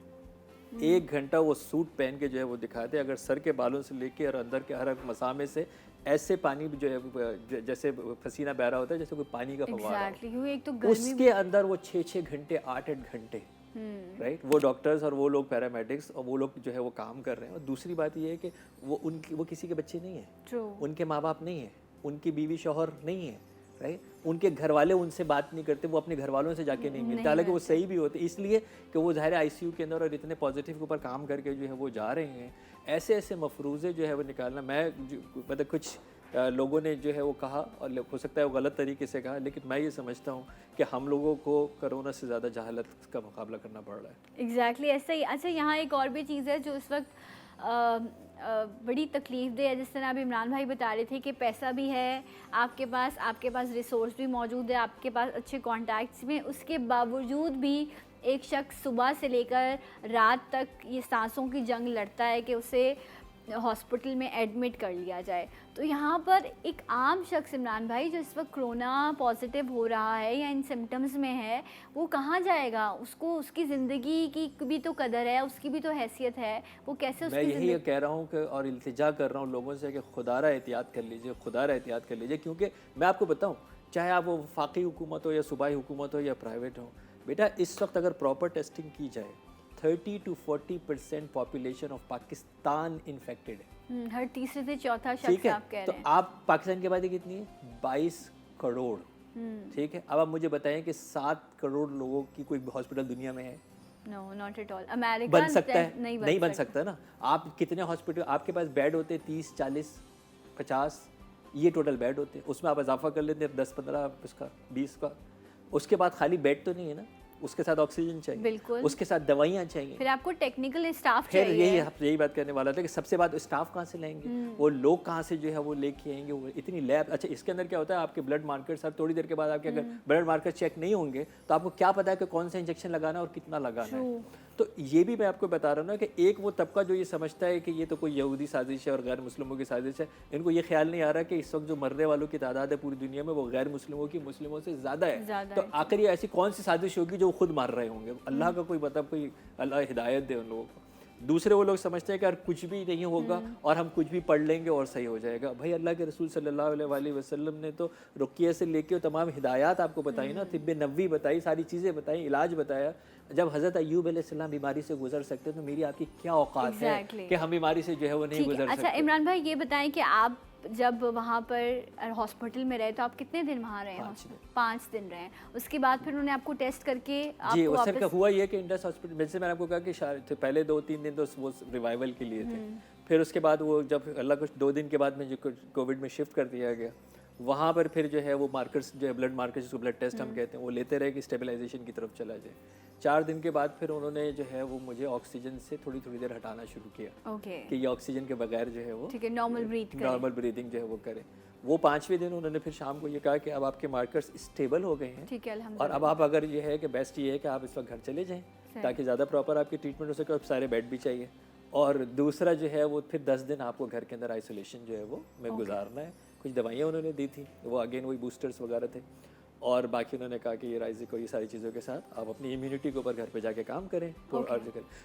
1 घंटा वो सूट पहन के जो है वो दिखा दे, अगर सर के बालों से लेके और अंदर के हर मसामे से ऐसे पानी जो है जैसे पसीना बह रहा होता है, जैसे कोई पानी का फव्वारा हो, उसके अंदर वो 6-6 घंटे 8-8 घंटे राइट, वो डॉक्टर्स और वो लोग पैरामेडिक्स और वो लोग जो है वो काम कर रहे हैं। और दूसरी बात ये है कि वो किसी के बच्चे नहीं है, उनके माँ बाप नहीं है, उनकी बीवी शौहर नहीं है, राइट, उनके घर वाले उनसे बात नहीं करते, वो अपने घर वालों से जाके नहीं मिलते, हालांकि वो सही भी होते, इसलिए कि वो ज़ाहिर आईसीयू के अंदर और इतने पॉजिटिव के ऊपर काम करके जो है वो जा रहे हैं। ऐसे ऐसे मफरूज़े जो है वो निकालना, मतलब कुछ लोगों ने जो है वो कहा, और हो सकता है वो गलत तरीके से कहा, लेकिन मैं ये समझता हूँ कि हम लोगों को कोरोना से ज़्यादा जहालत का मुकाबला करना पड़ रहा है। एग्जैक्टली ऐसा ही। अच्छा, यहाँ एक और भी चीज़ है जो इस वक्त बड़ी तकलीफ दे है। जिस तरह अभी इमरान भाई बता रहे थे कि पैसा भी है आपके पास रिसोर्स भी मौजूद है, आपके पास अच्छे कॉन्टैक्ट्स में, उसके बावजूद भी एक शख्स सुबह से लेकर रात तक ये सांसों की जंग लड़ता है कि उसे हॉस्पिटल में एडमिट कर लिया जाए। तो यहाँ पर एक आम शख्स इमरान भाई जो इस वक्त कोरोना पॉजिटिव हो रहा है या इन सिम्टम्स में है, वो कहाँ जाएगा? उसको उसकी ज़िंदगी की भी तो कदर है, उसकी भी तो हैसियत है, वो कैसे उसकी मैं यही कह रहा हूँ कि और इल्तिजा कर रहा हूँ लोगों से कि खुदारा एहतियात कर लीजिए, खुदारा एहतियात कर लीजिए, क्योंकि मैं आपको बताऊँ, चाहे आप वो वफाकी हुकूमत हो या सूबाई हुकूमत हो या प्राइवेट हो, बेटा इस वक्त अगर प्रॉपर टेस्टिंग की जाए 30 to 40% population of Pakistan infected है। हर तीसरे से चौथा शख्स आप कह रहे हैं। तो आप पाकिस्तान की आबादी कितनी है? 22 करोड़। ठीक है, अब आप मुझे बताएं कि 7 करोड़ लोगों की कोई हॉस्पिटल दुनिया में है? No, not at all. America बन सकता है? नहीं बन सकता ना। आप कितने हॉस्पिटल, आपके पास बेड होते हैं 30, 40, 50, ये टोटल बेड होते हैं, उसमें आप इजाफा कर लेते हैं 10, 15, उसका 20 का, उसके बाद खाली बेड तो नहीं है ना, उसके साथ ऑक्सीजन चाहिए, बिल्कुल। उसके साथ दवाइयाँ चाहिए, फिर आपको टेक्निकल स्टाफ फिर चाहिए। यही बात करने वाला था कि सबसे बाद स्टाफ कहाँ से लेंगे, वो लोग कहाँ से जो है वो लेके आएंगे, वो इतनी लैब। अच्छा, इसके अंदर क्या होता है, आपके ब्लड मार्कर्स हर थोड़ी देर के बाद आपके अगर ब्लड मार्कर चेक नहीं होंगे तो आपको क्या पता है कि कौन सा इंजेक्शन लगाना है और कितना लगाना है। तो ये भी मैं आपको बता रहा हूँ ना कि एक वो तबका जो ये समझता है कि ये तो कोई यहूदी साजिश है और गैर मुस्लिमों की साजिश है, इनको ये ख्याल नहीं आ रहा कि इस वक्त जो मरने वालों की तादाद है पूरी दुनिया में वो गैर मुस्लिमों की मुस्लिमों से ज़्यादा है। तो आखिर ये ऐसी कौन सी साजिश होगी जो वो खुद मार रहे होंगे? अल्लाह का कोई मतलब, कोई अल्लाह हिदायत दे उन लोगों को। दूसरे वो लोग समझते हैं कि यार कुछ भी नहीं होगा और हम कुछ भी पढ़ लेंगे और सही हो जाएगा। भाई अल्लाह के रसूल सल्लल्लाहु अलैहि वसल्लम ने तो रुकिया से लेके तमाम हिदायत आपको बताई ना, तिब्बे नबवी बताई, सारी चीज़ें बताई, इलाज बताया। जब हज़रत अय्यूब अलैहिस्सलाम बीमारी से गुजर सकते हैं तो मेरी आपकी क्या औकात है कि हम बीमारी से जो है वो नहीं गुजर सकते। अच्छा इमरान भाई, ये बताएं कि आप जब वहाँ पर हॉस्पिटल में रहे तो आप कितने दिन वहाँ रहे? 5 दिन रहे। उसके बाद फिर उन्होंने आपको टेस्ट करके जी, उस सर का हुआ ये कि इंडस हॉस्पिटल, जैसे मैंने आपको कहा कि पहले 2-3 दिन तो वो रिवाइवल के लिए थे, फिर उसके बाद वो जब अल्लाह कुछ 2 दिन के बाद में जो कोविड में शिफ्ट कर दिया गया, वहाँ पर फिर जो है वो मार्कर्स, जो है ब्लड मार्कर्स, जिसको ब्लड टेस्ट हम कहते हैं, वो लेते रहे कि स्टेबलाइजेशन की तरफ चला जाए। 4 दिन के बाद फिर उन्होंने जो है वो मुझे ऑक्सीजन से थोड़ी देर हटाना शुरू किया कि ये ऑक्सीजन के बगैर जो है वो ठीक है नॉर्मल ब्रीदिंग जो है वो करे। वो 5वें दिन उन्होंने फिर शाम को ये कहा कि अब आपके मार्कर्स स्टेबल हो गए हैं, ठीक है, और अब आप अगर ये है कि बेस्ट ये है कि आप इस वक्त घर चले जाएं ताकि ज़्यादा प्रॉपर आपकी ट्रीटमेंट हो सके। अब सारे बेड भी चाहिए, और दूसरा जो है वो फिर 10 दिन आपको घर के अंदर आइसोलेशन जो है वो में गुजारना है। कुछ दवाइयाँ उन्होंने दी थी, वो अगेन वही बूस्टर्स वगैरह थे, और बाकी उन्होंने कहा कि ये राइजिक और ये सारी चीज़ों के साथ आप अपनी इम्यूनिटी के ऊपर घर पे जाके काम करें।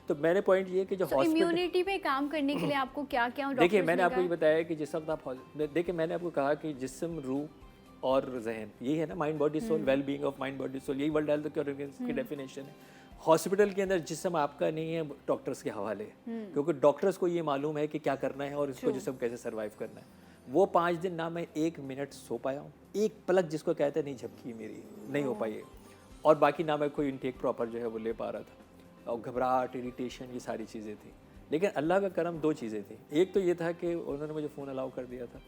तो मैंने पॉइंट ये कि जो इम्यूनिटी पे काम करने के लिए आपको क्या क्या, देखिए मैंने आपको ये बताया कि जिस वक्त आप, देखिए मैंने आपको कहा कि जिस्म, रूह और जहन, यही है ना, mind body soul, well being of mind body soul, यही वर्ल्ड हेल्थ ऑर्गेनाइजेशन की डेफिनेशन है। हॉस्पिटल के अंदर जिस्म आपका नहीं है, डॉक्टर्स के हवाले है, क्योंकि डॉक्टर्स को ये मालूम है कि क्या करना है और इसको जिस्म कैसे सर्वाइव करना है। वो 5 दिन ना मैं 1 मिनट सो पाया हूँ, एक पलक जिसको कहते हैं नहीं झपकी मेरी नहीं हो पाई है, और बाकी ना मैं कोई इनटेक प्रॉपर जो है वो ले पा रहा था, और घबराहट, इरिटेशन, ये सारी चीज़ें थी। लेकिन अल्लाह का करम 2 चीज़ें थी। एक तो ये था कि उन्होंने मुझे फ़ोन अलाउ कर दिया था,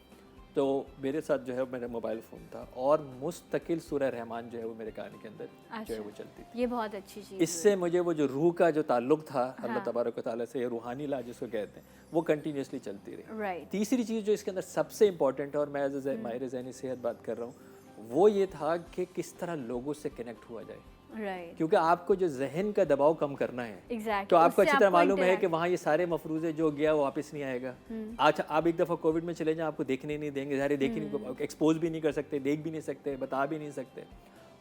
तो मेरे साथ जो है मेरा मोबाइल फ़ोन था, और मुस्तकिल सूरह रहमान जो है वो मेरे कान के अंदर जो है वो चलती थी। ये बहुत अच्छी चीज़। इससे मुझे वो जो रूह का जो ताल्लुक था अल्लाह तबारक व तआला से, रूहानी इलाज जिसको कहते हैं, वो कंटिन्यूसली चलती रही। तीसरी चीज़ जो इसके अंदर सबसे इंपॉर्टेंट है, और मैं एज ए माहिर ज़हनी सेहत बात कर रहा हूँ, वो ये था कि किस तरह लोगों से कनेक्ट हुआ जाए। क्योंकि आपको जो जहन का दबाव कम करना है, तो आपको अच्छी तरह मालूम है कि वहाँ ये सारे मफरूज़े जो गया वो वापस नहीं आएगा। अच्छा, आप एक दफ़ा कोविड में चले जाएं, आपको देखने नहीं देंगे, ज़ाहिर देखने एक्सपोज भी नहीं कर सकते, देख भी नहीं सकते, बता भी नहीं सकते।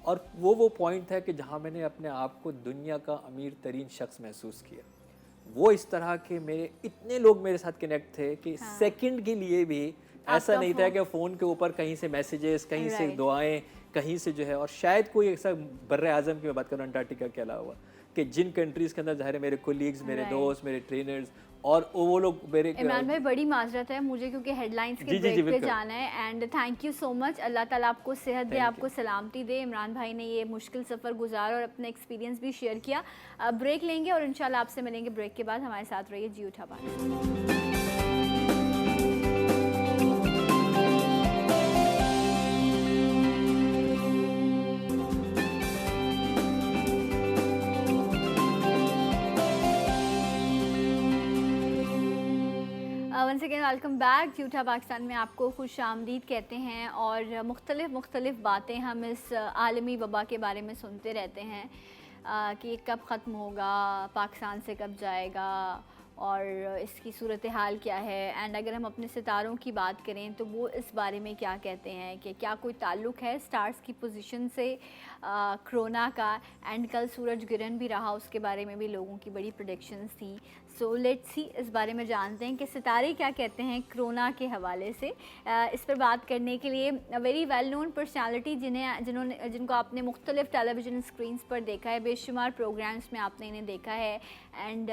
और वो पॉइंट था कि जहाँ मैंने अपने आप को दुनिया का अमीर तरीन शख्स महसूस किया। वो इस तरह के मेरे इतने लोग मेरे साथ कनेक्ट थे कि सेकंड के लिए भी ऐसा नहीं था कि फ़ोन के ऊपर कहीं से मैसेजेस, कहीं से दुआएं, कहीं से जो है, और शायद कोई ऐसा बर्रे आज़म की मैं बात करूँ अंटार्कटिका के अलावा, कि जिन कंट्रीज़ के अंदर ज़ाहिर मेरे कोलीग्स, मेरे दोस्त, मेरे ट्रेनर्स, और वो लोग मेरे। इमरान भाई बड़ी माजरत है मुझे, क्योंकि हेडलाइंस के ब्रेक पे जाना है, and thank you so much. अल्लाह ताला आपको सेहत दे, आपको सलामती दे। इमरान भाई ने ये मुश्किल सफ़र गुजारा और अपना एक्सपीरियंस भी शेयर किया। ब्रेक लेंगे और इंशाल्लाह आपसे मिलेंगे ब्रेक के बाद। हमारे साथ रहिए, जी उठा बात। Once again welcome back. झूठा पाकिस्तान में आपको खुश आमदीद कहते हैं, और मुख्तलिफ बातें हम इस आलमी वबा के बारे में सुनते रहते हैं कि कब ख़त्म होगा, पाकिस्तान से कब जाएगा, और इसकी सूरत हाल क्या है। एंड अगर हम अपने सितारों की बात करें तो वो इस बारे में क्या कहते हैं कि क्या कोई ताल्लुक़ है स्टार्स की पोजीशन से कोरोना का। एंड कल सूरज गिरन भी रहा, उसके बारे में भी लोगों की बड़ी प्रेडिक्शंस थी। सो लेट्स सी, इस बारे में जानते हैं कि सितारे क्या कहते हैं कोरोना के हवाले से। इस पर बात करने के लिए वेरी वेल नोन पर्सनालिटी जिनको आपने मुख्तलिफ टेलीविज़न स्क्रीन्स पर देखा है, बेशुमार प्रोग्राम्स में आपने इन्हें देखा है, एंड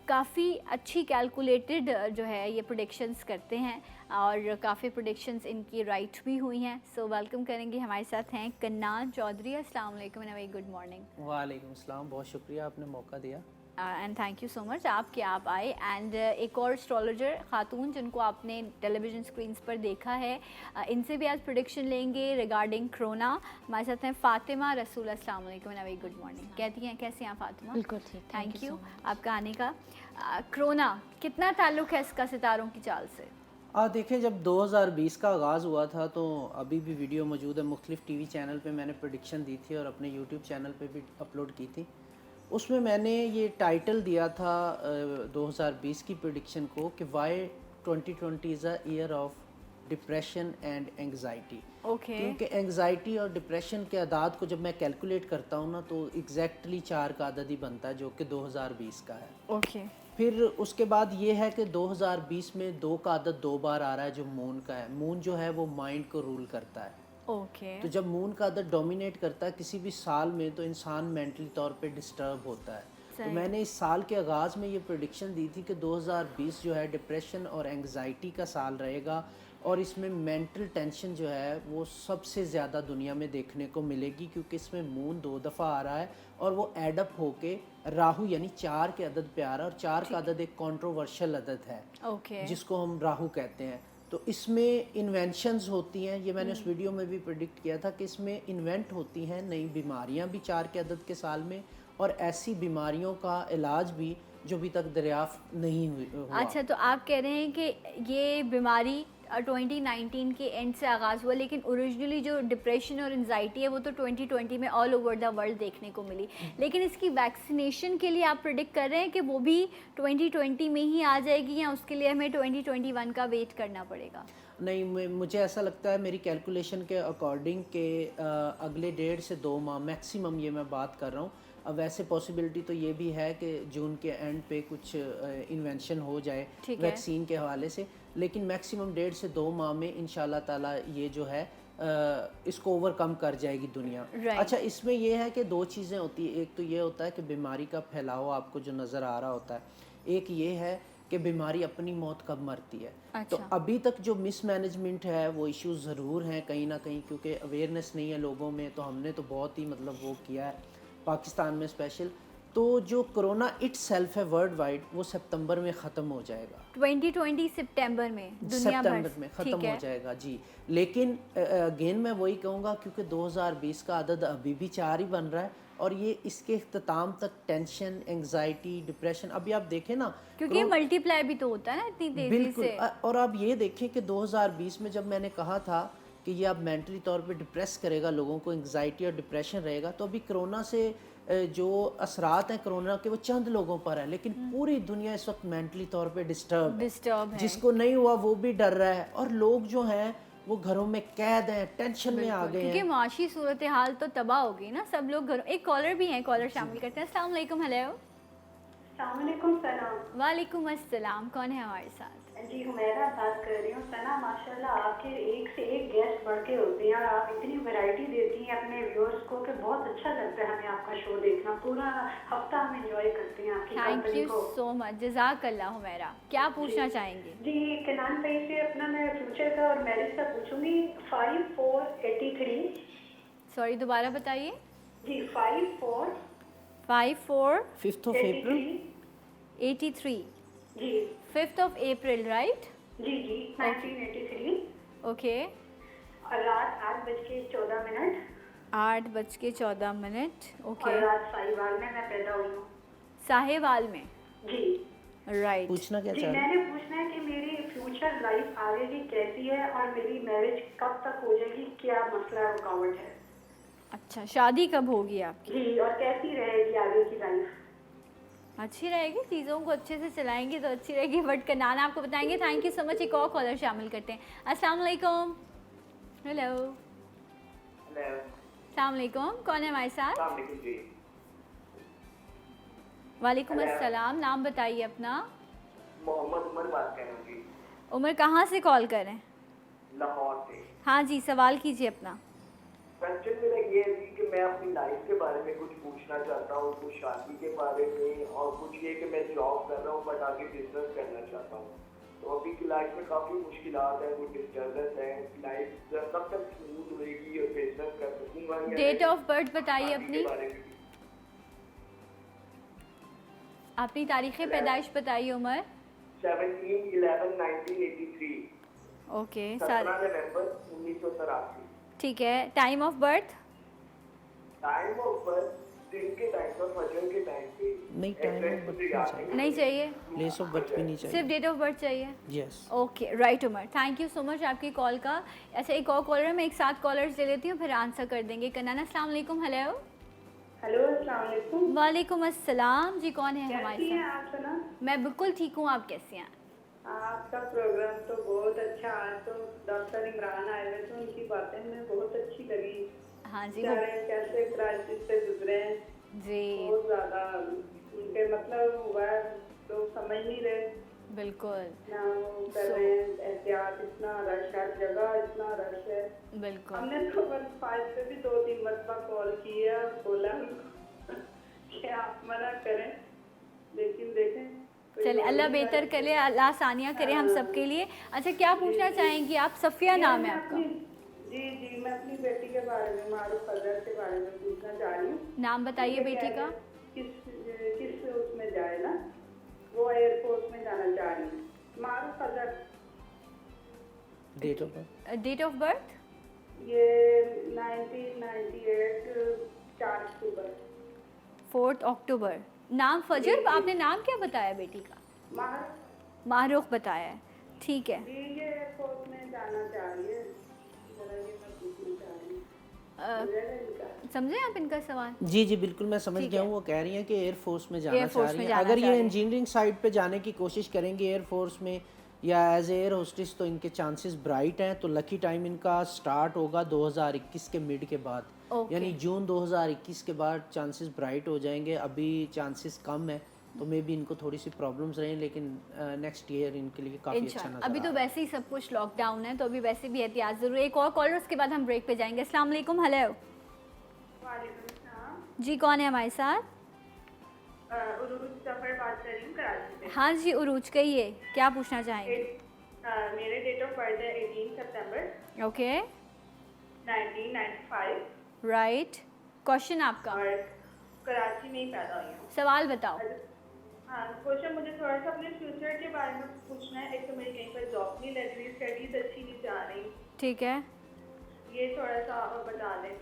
काफ़ी अच्छी कैलकुलेटेड जो है ये प्रेडिक्शंस करते हैं, और काफ़ी प्रेडिक्शंस इनकी राइट भी हुई हैं। सो वेलकम करेंगे, हमारे साथ हैं कन्नान चौधरी। अस्सलाम वालेकुम एंड वेरी गुड मॉर्निंग। वालेकुम अस्सलाम, बहुत शुक्रिया आपने मौका दिया। And thank you so much आप आए। एंड एक और एस्ट्रोलॉजर खातून जिनको आपने टेलीविज़न स्क्रीन्स पर देखा है, इनसे भी आज प्रेडिक्शन लेंगे रिगार्डिंग कोरोना। हमारे साथ हैं फ़ातिमा रसूल। अस्सलाम वालेकुम एंड वेरी गुड मॉर्निंग। कहती हैं कैसी हैं फ़ातिमा? बिल्कुल ठीक, थैंक यू आपका आने का। कोरोना कितना ताल्लुक़ है इसका सितारों की चाल से? देखें, जब 2020 का आगाज़ हुआ था तो अभी भी वीडियो मौजूद है, मुख्तलिफ टीवी चैनल पे मैंने प्रेडिक्शन दी थी और अपने यूट्यूब चैनल पे भी अपलोड की थी। उसमें मैंने ये टाइटल दिया था 2020 की प्रेडिक्शन को कि वाई 2020 is a year of depression and anxiety. Okay. क्योंकि एंग्जाइटी और डिप्रेशन के अदाद को जब मैं कैलकुलेट करता हूँ ना तो एग्जैक्टली 4 का अदद ही बनता है जो कि 2020 का है। ओके। फिर उसके बाद ये है कि 2020 में 2 का अदद 2 बार आ रहा है जो मून का है। मून जो है वो माइंड को रूल करता है। ओके। तो जब मून का अदद डोमिनेट करता है किसी भी साल में तो इंसान मेंटली तौर पे डिस्टर्ब होता है। तो मैंने इस साल के आगाज़ में ये प्रेडिक्शन दी थी कि 2020 जो है डिप्रेशन और एंग्जाइटी का साल रहेगा और इसमें मेंटल टेंशन जो है वो सबसे ज़्यादा दुनिया में देखने को मिलेगी, क्योंकि इसमें मून 2 दफ़ा आ रहा है और वो एडअप होके राहु यानी 4 के अदद पे आ रहा है और 4 का अदद एक कंट्रोवर्शियल अदद है ओके। जिसको हम राहु कहते हैं। तो इसमें इन्वेंशंस होती हैं, ये मैंने उस वीडियो में भी प्रेडिक्ट किया था कि इसमें इन्वेंट होती हैं नई बीमारियां भी 4 के अदद के साल में, और ऐसी बीमारियों का इलाज भी जो अभी तक दरियाफ्त नहीं हुआ। अच्छा, तो आप कह रहे हैं कि ये बीमारी 2019 के एंड से आगाज़ हुआ, लेकिन ओरिजिनली जो डिप्रेशन और एंजाइटी है वो तो 2020 में ऑल ओवर द वर्ल्ड देखने को मिली, लेकिन इसकी वैक्सीनेशन के लिए आप प्रेडिक्ट कर रहे हैं कि वो भी 2020 में ही आ जाएगी या उसके लिए हमें 2021 का वेट करना पड़ेगा? नहीं, मुझे ऐसा लगता है मेरी कैलकुलेशन के अकॉर्डिंग के अगले 1.5 से 2 माह मैक्सिमम, ये मैं बात कर रहा हूँ। अब वैसे पॉसिबिलिटी तो ये भी है कि जून के एंड पे कुछ इन्वेंशन हो जाए वैक्सीन के हवाले से, लेकिन मैक्सिमम 1.5 से 2 माह में इंशाल्लाह ताला ये जो है इसको ओवरकम कर जाएगी दुनिया। अच्छा, इसमें ये है कि 2 चीज़ें होती है। एक तो ये होता है कि बीमारी का फैलाव आपको जो नज़र आ रहा होता है, एक ये है कि बीमारी अपनी मौत कब मरती है। अच्छा। तो अभी तक जो मिसमैनेजमेंट है वो इश्यूज ज़रूर हैं कहीं ना कहीं, क्योंकि अवेयरनेस नहीं है लोगों में। तो हमने तो बहुत ही मतलब वो किया है पाकिस्तान में स्पेशल। तो जो कोरोना इट सेल्फ है वर्ल्ड वाइड वो सितंबर में ख़त्म हो जाएगा। 2020 सितंबर में दुनिया भर में ख़त्म हो जाएगा जी। लेकिन अगेन मैं वही कहूँगा, क्योंकि 2020 का अदद अभी भी 4 ही बन रहा है और ये इसके इख्तिताम तक टेंशन, एंग्जाइटी, डिप्रेशन, अभी आप देखें ना, क्योंकि मल्टीप्लाई भी तो होता है ना इतनी तेजी बिल्कुल से। और आप ये देखें कि 2020 में जब मैंने कहा था कि ये अब मेंटली तौर पे डिप्रेस करेगा लोगों को, एंग्जाइटी और डिप्रेशन रहेगा, तो अभी कोरोना से जो असरात हैं कोरोना के वो चंद लोगों पर है, लेकिन पूरी दुनिया इस वक्त मेंटली तौर पे डिस्टर्ब है। जिसको नहीं हुआ वो भी डर रहा है और लोग जो हैं वो घरों में कैद हैं, टेंशन में आ गए हैं, क्योंकि माशी सूरत हाल तो तबाह हो गई ना, सब लोग घरों। एक कॉलर भी हैं, कॉलर शामिल करते हैं। अस्सलाम वालेकुम। हेलो। सलाम। वालेकुम अस्सलाम। कौन है हमारे साथ? जी, हुमैरा बात कर रही हूँ। सना, माशाल्लाह आपके एक से एक गेस्ट बढ़ के होते हैं और आप इतनी वैरायटी देती हैं अपने व्यूअर्स को कि बहुत अच्छा लगता है हमें आपका शो देखना। पूरा हफ्ता हम एंजॉय करते हैं आपकी थैंक यू सो मच, जज़ाकल्लाह। हुमैरा, क्या पूछना चाहेंगे? जी, किनान भाई से अपना मैं फ्यूचर का और मैरिज का पूछूंगी। 5483। सॉरी, दोबारा बताइए। जी, 54 5th of April 83। जी 5th of April, राइट? जी जी 1983। ओके। और रात 8:14। 8:14। ओके। और रात साहिवाल में मैं पैदा हुई हूँ। साहिवाल में? जी। राइट। पूछना क्या जी, चाह रहे हैं? मैंने पूछना है कि मेरी फ्यूचर लाइफ आगे की कैसी है और मेरी मैरिज कब तक हो जाएगी, क्या मसला रुकावट है? अच्छा, शादी कब होगी आपकी? जी, और कैसी रहेगी आगे की लाइफ? अच्छी रहेगी, चीज़ों को अच्छे से चलाएंगे तो अच्छी रहेगी, बट करना आपको बताएंगे। Thank you so much. एक और कॉलर शामिल करते हैं। अस्सलाम वालेकुम। हेलो। अस्सलाम वालेकुम। कौन है हमारे साथ? वालेकुम अस्सलाम। नाम बताइए अपना। मोहम्मद उमर बात कर रहा हूँ जी। उमर, कहाँ से कॉल कर रहे हैं? लाहौर से। हाँ जी, सवाल कीजिए अपना। क्वेश्चन मेरा ये है कि मैं अपनी लाइफ के बारे में कुछ पूछना चाहता हूँ, कुछ शादी के बारे में, और कुछ ये कि मैं जॉब कर रहा हूँ बट आगे बिजनेस करना चाहता हूँ। तो अभी की लाइफ में काफ़ी मुश्किलात हैं, कुछ डिस्टर्बेंस है। लाइफ कब तक स्मूथ होगी और बिजनेस कर सकूँगा? डेट ऑफ बर्थ बताइए अपनी। अपनी तारीख़ पैदाइश बताइए। उम्र 17/11/1983। ओके 17 नवंबर 1983। ठीक है। Time of birth? Time of birth दिन के टाइम पर, फजर के टाइम पे। नहीं, टाइम ऑफ बर्थ नहीं चाहिए, नहीं चाहिए, प्लेस ऑफ बर्थ भी नहीं सिर्फ चाहिए। डेट ऑफ बर्थ चाहिए। Yes. Okay right Umar, thank you so much आपकी कॉल का। अच्छा एक और कॉलर, मैं एक साथ कॉलर्स ले लेती हूँ फिर आंसर कर देंगे। कनाना अस्सलाम वालेकुम। हेलो। हेलो अस्सलाम वालेकुम। वालेकुम अस्सलाम जी, कौन है हमारे कैसी हैं साथ? आप सना? मैं बिल्कुल ठीक हूँ, आप कैसी हैं? आपका प्रोग्राम तो बहुत अच्छा, आज तो डॉक्टर इमरान आए हुए थे, उनकी बातें हमें बहुत अच्छी लगी। हाँ जी बेचारे कैसे क्राइसिस से गुजरे हैं, जी बहुत ज्यादा उनके मतलब हुआ है, लोग समझ नहीं रहे बिल्कुल ना वो कर रहे हैं एहतियात। इतना रश हर जगह, इतना रश है। बिल्कुल। हमने तो 15 पे भी 2-3 मरतबा कॉल किया, बोला उनको कि आप मना करें, लेकिन देखें कोई चलिए बात अल्लाह नहीं। बेहतर करे, अल्लाह आसानियाँ करे हम सब के लिए। अच्छा क्या पूछना चाहेंगी आप? सफ़िया नाम है आपका? जी जी, मैं अपनी बेटी के बारे में, मारूफ अजहर के बारे में पूछना चाह रही हूँ। नाम बताइए मुझे बेटी क्या का। है, किस उसमें जाए ना, वो एयरफोर्स में जाना चाह रही हूँ। Maroof Azhar. Date of birth? Date of birth? ये 1998 4 अक्टूबर। 4 अक्टूबर। नाम फजर, आपने नाम क्या बताया बेटी का? मार मारूफ बताया है, ठीक है। जी, ये एयरफोर्स में जाना चाह रही है, जरा ये मैं पूछना चाह रही हूँ। समझेगा इनका? समझे आप इनका सवाल? जी जी बिल्कुल, मैं समझ ठीक गया है। हूँ। वो कह रही हैं कि एयरफोर्स में जाना एयरफोर्स चाह रही में हैं। जाना अगर चाह ये रही हैं। इंजीनियरिंग साइड पे जाने की कोशिश करेंगे एयरफोर्स में या एज एयर होस्टेस, तो इनके चांसेस ब्राइट हैं। तो लकी टाइम इनका स्टार्ट होगा 2021 के मिड के बाद, ओके। यानी जून 2021 के बाद चांसेस ब्राइट हो जाएंगे। अभी चांसेस कम है, तो मे भी इनको थोड़ी सी प्रॉब्लम्स रहें, लेकिन नेक्स्ट ईयर इनके लिए काफ़ी अच्छा इंशाल्लाह। नजर अभी आ तो रहा है। वैसे ही सब कुछ लॉकडाउन है, तो अभी वैसे भी एहतियात जरूर। एक और कॉलर, उसके बाद हम ब्रेक पे जाएंगे। अस्सलाम वालेकुम। हेलो वालेकुम अस्सलाम। जी, कौन है हमारे साथ? उरूज सफर बात कर रही हूँ कराची से। हाँ जी उरूज, कहिए क्या पूछना चाहेंगे? मेरे डेट ऑफ बर्थ है 18 सितंबर ओके 1995 राइट। क्वेश्चन आपका? और कराची में ही पैदा हुई हूँ। सवाल बताओ। हाँ, क्वेश्चन मुझे थोड़ा सा अपने फ्यूचर के बारे में पूछना है। एक तो मेरी कहीं पर जॉब नहीं लग रही, स्टडीज अच्छी नहीं जा रही, ठीक है ये थोड़ा सा बता दें।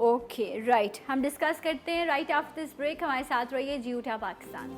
ओके राइट, हम डिस्कस करते हैं राइट आफ्टर दिस ब्रेक। हमारे साथ रहिए, जी उठा Pakistan.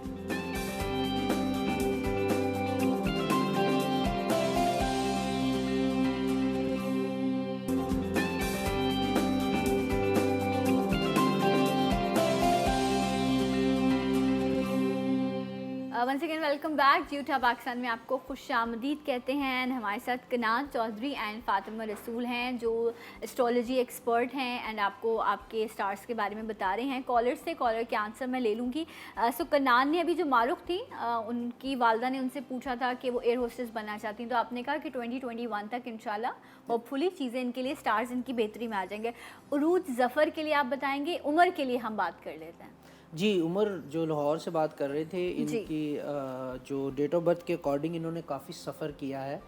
Once again welcome back. जी उठा पाकिस्तान में आपको खुश आमदीद कहते हैं। एंड हमारे साथ कनान चौधरी एंड फातिमा रसूल हैं, जो एस्ट्रोलॉजी एक्सपर्ट हैं एंड आपको आपके स्टार्स के बारे में बता रहे हैं। कॉलर से कॉलर के आंसर मैं ले लूँगी। सो कनान ने अभी जो मारूफ थी, उनकी वालदा ने उनसे पूछा था कि वो एयर होस्टेस बनना चाहती हैं, तो आपने कहा कि 2021 तक इंशाल्लाह होपफुली चीज़ें इनके लिए, स्टार्स इनकी बेहतरी में आ जाएंगे। उरूज ज़फ़र के लिए आप बताएंगे, उम्र के लिए हम बात कर लेते हैं। जी, उमर जो लाहौर से बात कर रहे थे, इनकी जो डेट ऑफ बर्थ के अकॉर्डिंग इन्होंने काफ़ी सफ़र किया है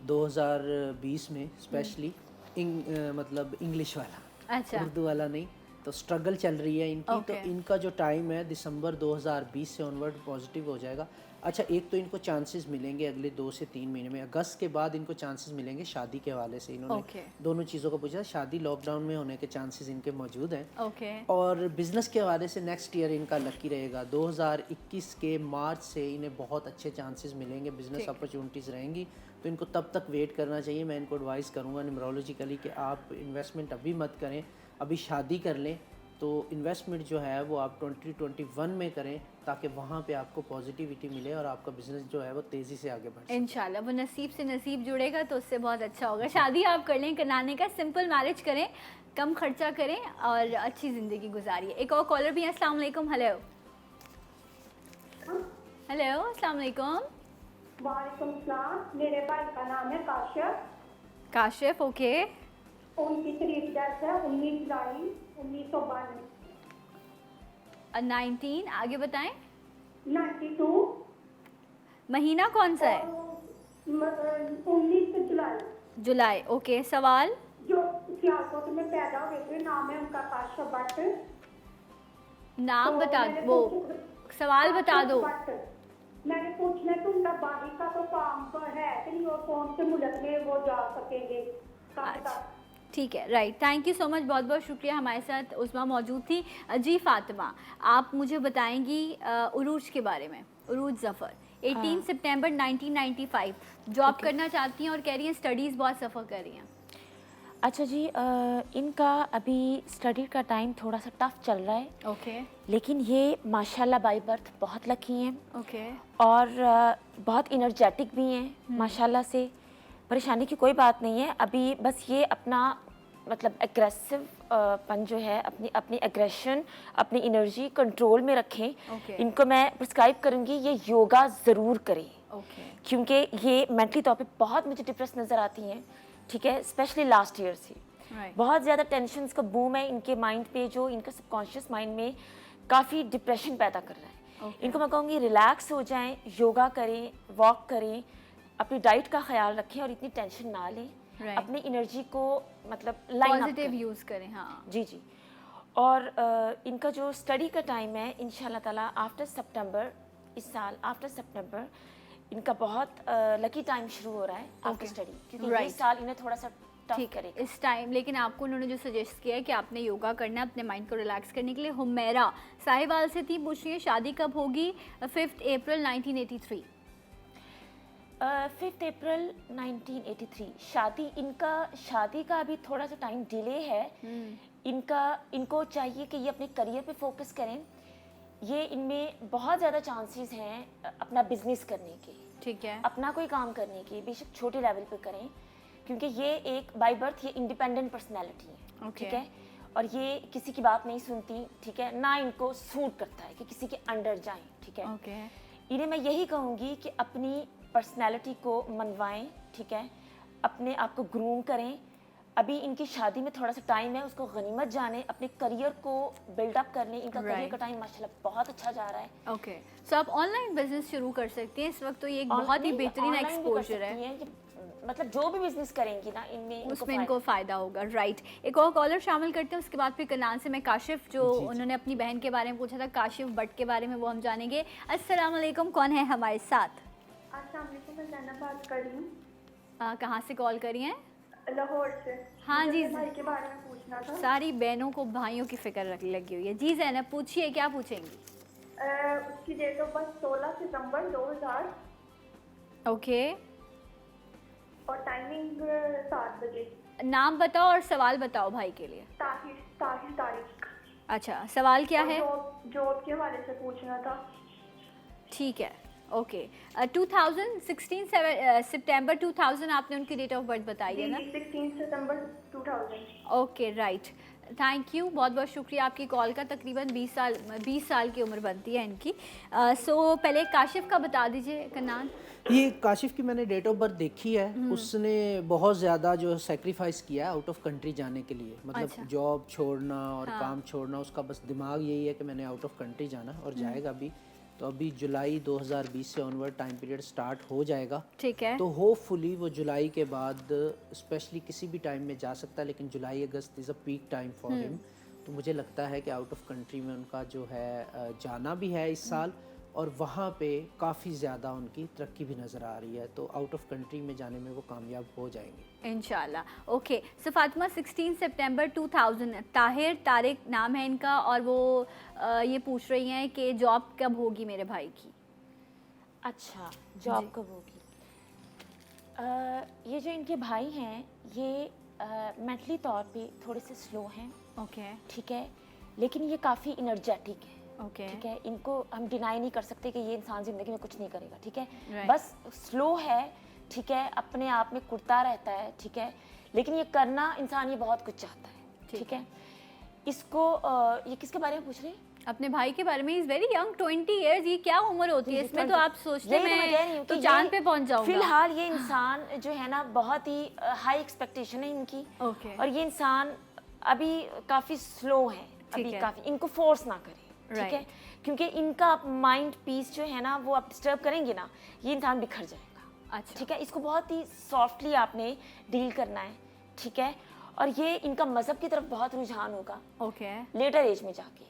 2020 में, स्पेशली मतलब इंग्लिश वाला, अच्छा उर्दू वाला नहीं। तो स्ट्रगल चल रही है इनकी। तो इनका जो टाइम है दिसंबर 2020 से ऑनवर्ड पॉजिटिव हो जाएगा। अच्छा, एक तो इनको चांसेस मिलेंगे अगले 2 से 3 महीने में। अगस्त के बाद इनको चांसेस मिलेंगे शादी के हवाले से। इन्होंने दोनों चीज़ों को पूछा। शादी लॉकडाउन में होने के चांसेस इनके मौजूद हैं। और बिज़नेस के हवाले से नेक्स्ट ईयर इनका लकी रहेगा। 2021 के मार्च से इन्हें बहुत अच्छे चांसेस मिलेंगे, बिज़नेस अपॉर्चुनिटीज़ रहेंगी। तो इनको तब तक वेट करना चाहिए। मैं इनको एडवाइस करूँगा न्यूमरोलॉजिकली कि आप इन्वेस्टमेंट अभी मत करें, अभी शादी कर लें। तो इन्वेस्टमेंट जो है वो आप 2021 में करें, ताकि वहाँ पे आपको पॉजिटिविटी मिले और आपका बिजनेस जो है वो तेज़ी से आगे बढ़े। इंशाल्लाह वो नसीब से नसीब जुड़ेगा तो उससे बहुत अच्छा होगा। शादी आप कर लें, कराने का सिंपल मैरिज करें, कम खर्चा करें और अच्छी ज़िंदगी गुजारिए। एक और कॉलर भी है। अस्सलाम वालेकुम। हेलो हेलो अस्सलाम वालेकुम। वालेकुम सलाम। मेरे भाई का नाम है काशिफ। काशिफ, ओके। उनकी तारीख डेथ है 19 जुलाई 1992। 19, आगे बताएं। 92 महीना कौन सा है? 19 जुलाई। जुलाई, ओके। सवाल? जो सियालकोट में पैदा हुए थे, नाम है उनका काशिफ भट्ट। नाम तो बता मैंने वो। सवाल बता दो। मैंने पूछना है कि उनका बाहर का तो काम तो है कि नहीं, और कौन से मुल्क में वो जा सकेंगे कब तक? ठीक है, right, thank you so much, बहुत बहुत शुक्रिया। हमारे साथ उस्मा मौजूद थी। जी फातिमा, आप मुझे बताएंगी उरूज के बारे में। उरूज ज़फ़र 18 सितंबर 1995 जॉब करना चाहती हैं और कह रही हैं स्टडीज़ बहुत सफ़र कर रही हैं। अच्छा जी, इनका अभी स्टडी का टाइम थोड़ा सा टफ चल रहा है। ओके लेकिन ये माशाल्लाह बाय बर्थ बहुत लकी हैं ओके और बहुत इनर्जेटिक भी हैं माशाल्लाह से। परेशानी की कोई बात नहीं है। अभी बस ये अपना मतलब एग्रेसिव पन जो है, अपनी एग्रेशन, अपनी एनर्जी कंट्रोल में रखें। Okay. इनको मैं प्रिस्क्राइब करूँगी ये योगा ज़रूर करें। ओके क्योंकि ये मेंटली तौर पे बहुत मुझे डिप्रेस नज़र आती हैं, ठीक है, स्पेशली लास्ट ईयर से। राइट बहुत ज़्यादा टेंशन का बूम है इनके माइंड पे, जो इनका सबकॉन्शियस माइंड में काफ़ी डिप्रेशन पैदा कर रहा है। इनको मैं कहूँगी रिलैक्स हो जाएं, योगा करें, वॉक करें, अपनी डाइट का ख्याल रखें और इतनी टेंशन ना लें। Right. अपनी एनर्जी को मतलब लाइन अप पॉजिटिव करें। यूज़ करें। हाँ जी जी। और इनका जो स्टडी का टाइम है इंशाल्लाह ताला आफ्टर सितंबर, इस साल आफ्टर सितंबर इनका बहुत लकी टाइम शुरू हो रहा है आफ्टर स्टडी, क्योंकि Right. इस साल इन्हें थोड़ा सा टफ ठीक है करेगा। इस टाइम। लेकिन आपको उन्होंने जो सजेस्ट किया है कि आपने योगा करना है अपने माइंड को रिलैक्स करने के लिए। हुमैरा साहिवाल से थी, पूछ रही है शादी कब होगी? 5 अप्रैल 1983। 5 अप्रैल 1983 शादी का अभी थोड़ा सा टाइम डिले है। इनको चाहिए कि ये अपने करियर पे फोकस करें। ये इनमें बहुत ज़्यादा चांसेस हैं अपना बिजनेस करने के, ठीक है अपना कोई काम करने के, बेशक छोटे लेवल पे करें, क्योंकि ये एक बाय बर्थ ये इंडिपेंडेंट पर्सनैलिटी है। Okay. ठीक है, और ये किसी की बात नहीं सुनती, ठीक है, ना इनको सूट करता है कि किसी के अंडर जाएं। ठीक है, ओके इन्हें मैं यही कहूँगी कि अपनी पर्सनैलिटी को मनवाएं, ठीक है, अपने आप को ग्रूम करें। अभी इनकी शादी में थोड़ा सा टाइम है, उसको गनीमत जाने, अपने करियर को बिल्डअप कर लें। इनका करियर का टाइम माशाल्लाह बहुत अच्छा जा रहा है। ओके सो आप ऑनलाइन बिजनेस शुरू कर सकती हैं इस वक्त, तो ये एक बहुत ही बेहतरीन एक्सपोजर है। मतलब जो भी बिजनेस करेंगी ना इनमें उसमें इनको फ़ायदा होगा। राइट, एक और कॉलर शामिल करते हैं, उसके बाद फिर कनान से मैं काशिफ, जो उन्होंने अपनी बहन के बारे में पूछा था, काशिफ भट्ट के बारे में, वो हम जानेंगे। अस्सलाम वालेकुम, कौन है हमारे साथ? अस्सलाम वालेकुम, मैं ज़ैनब बात कर रही हूँ कहाँ से कॉल करी हैं? लाहौर से। हाँ जी, मुझे भाई के बारे में पूछना था। सारी बहनों को भाइयों की फिक्र लगी हुई है। जी ज़ैनब, पूछिए, क्या पूछेंगी? उसकी डेट ऑफ बर्थ 16 सितंबर 2000 ओके, और टाइमिंग 7 बजे। नाम बताओ और सवाल बताओ भाई के लिए। तारीख। अच्छा, सवाल क्या है? जॉब के हवाले से पूछना था। ठीक है, ओके। 2016 सितंबर 2000 आपने उनकी डेट ऑफ बर्थ बताई है ना? 16 सितंबर 2000। ओके राइट, थैंक यू, बहुत बहुत शुक्रिया आपकी कॉल का। तकरीबन 20 साल की उम्र बनती है इनकी। सो पहले काशिफ का बता दीजिए कनान। ये काशिफ की मैंने डेट ऑफ बर्थ देखी है। उसने बहुत ज़्यादा जो सेक्रीफाइस किया है आउट ऑफ कंट्री जाने के लिए, मतलब अच्छा। जॉब छोड़ना और काम छोड़ना, उसका बस दिमाग यही है कि मैंने आउट ऑफ कंट्री जाना, और जाएगा भी। तो अभी जुलाई 2020 से ऑनवर्ड टाइम पीरियड स्टार्ट हो जाएगा। ठीक है, तो होपफुली वो जुलाई के बाद स्पेशली किसी भी टाइम में जा सकता है, लेकिन July August is a peak time for him. तो मुझे लगता है कि आउट ऑफ कंट्री में उनका जो है जाना भी है इस साल, और वहाँ पे काफ़ी ज़्यादा उनकी तरक्की भी नज़र आ रही है। तो आउट ऑफ कंट्री में जाने में वो कामयाब हो जाएंगे इंशाल्लाह। ओके, सो फातिमा 16 सितंबर 2000, ताहिर तारिक नाम है इनका, और वो ये पूछ रही हैं कि जॉब कब होगी मेरे भाई की? अच्छा, जॉब कब होगी? ये जो इनके भाई हैं ये मेंटली तौर पे थोड़े से स्लो हैं। ओके ठीक है, लेकिन ये काफ़ी इनर्जेटिक है। ओके ठीक है, इनको हम डिनाई नहीं कर सकते कि ये इंसान ज़िंदगी में कुछ नहीं करेगा। ठीक है, Right. बस स्लो है, ठीक है, अपने आप में कुर्ता रहता है। ठीक है, लेकिन ये करना इंसान ये बहुत कुछ चाहता है। ठीक है, इसको ये किसके बारे में पूछ रहे हैं? अपने भाई के बारे में। Is very young, 20 years. ये क्या उम्र होती है इसमें? तो आप सोचते यही तो मैं कह रही हैं हूँ तो कि चांद ये पे पहुंच जाऊंगा। फिलहाल ये इंसान जो है ना, बहुत ही हाई एक्सपेक्टेशन है इनकी। ओके और ये इंसान अभी काफ़ी स्लो है, ठीक अभी है। काफ़ी, इनको फोर्स ना करें। ठीक है, Right. क्योंकि इनका माइंड पीस जो है ना, वो आप डिस्टर्ब करेंगे ना, ये इंसान बिखर जाएगा। अच्छा, ठीक है, इसको बहुत ही सॉफ्टली आपने डील करना है। ठीक है, और ये इनका मज़हब की तरफ बहुत रुझान होगा ओके लेटर एज में जाके।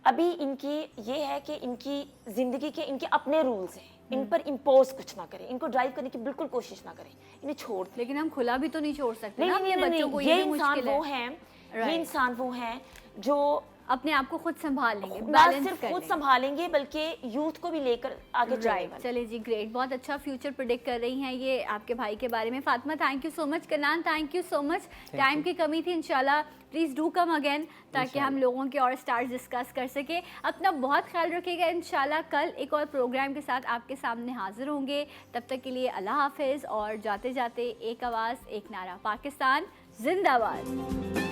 अभी इनकी ये है कि इनकी ज़िंदगी के इनके अपने रूल्स हैं, इन पर इम्पोज कुछ ना करें, इनको ड्राइव करने की बिल्कुल कोशिश ना करें, इन्हें छोड़ दें। लेकिन हम खुला भी तो नहीं छोड़ सकते नहीं ना नहीं अपने नहीं, बच्चों को, ये भी इंसान मुश्किल वो है। हैं, ये Right. इंसान वो हैं जो अपने आप को खुद संभाल लेंगे, ना बैलेंस सिर्फ कर खुद लेंगे। संभालेंगे बल्कि यूथ को भी लेकर आगे चलने राइट, वाले। चलिए जी, ग्रेट, बहुत अच्छा फ्यूचर प्रेडिक्ट कर रही हैं ये आपके भाई के बारे में। Fatima thank you so much, Kanan thank you so much. Time की कमी थी, इंशाल्लाह प्लीज़ डू कम अगेन ताकि हम लोगों के और स्टार्स डिस्कस कर सके। अपना बहुत ख्याल रखिएगा, इंशाल्लाह कल एक और प्रोग्राम के साथ आपके सामने हाजिर होंगे। तब तक के लिए अल्लाह हाफिज़, और जाते जाते एक आवाज़ एक नारा, पाकिस्तान जिंदाबाद।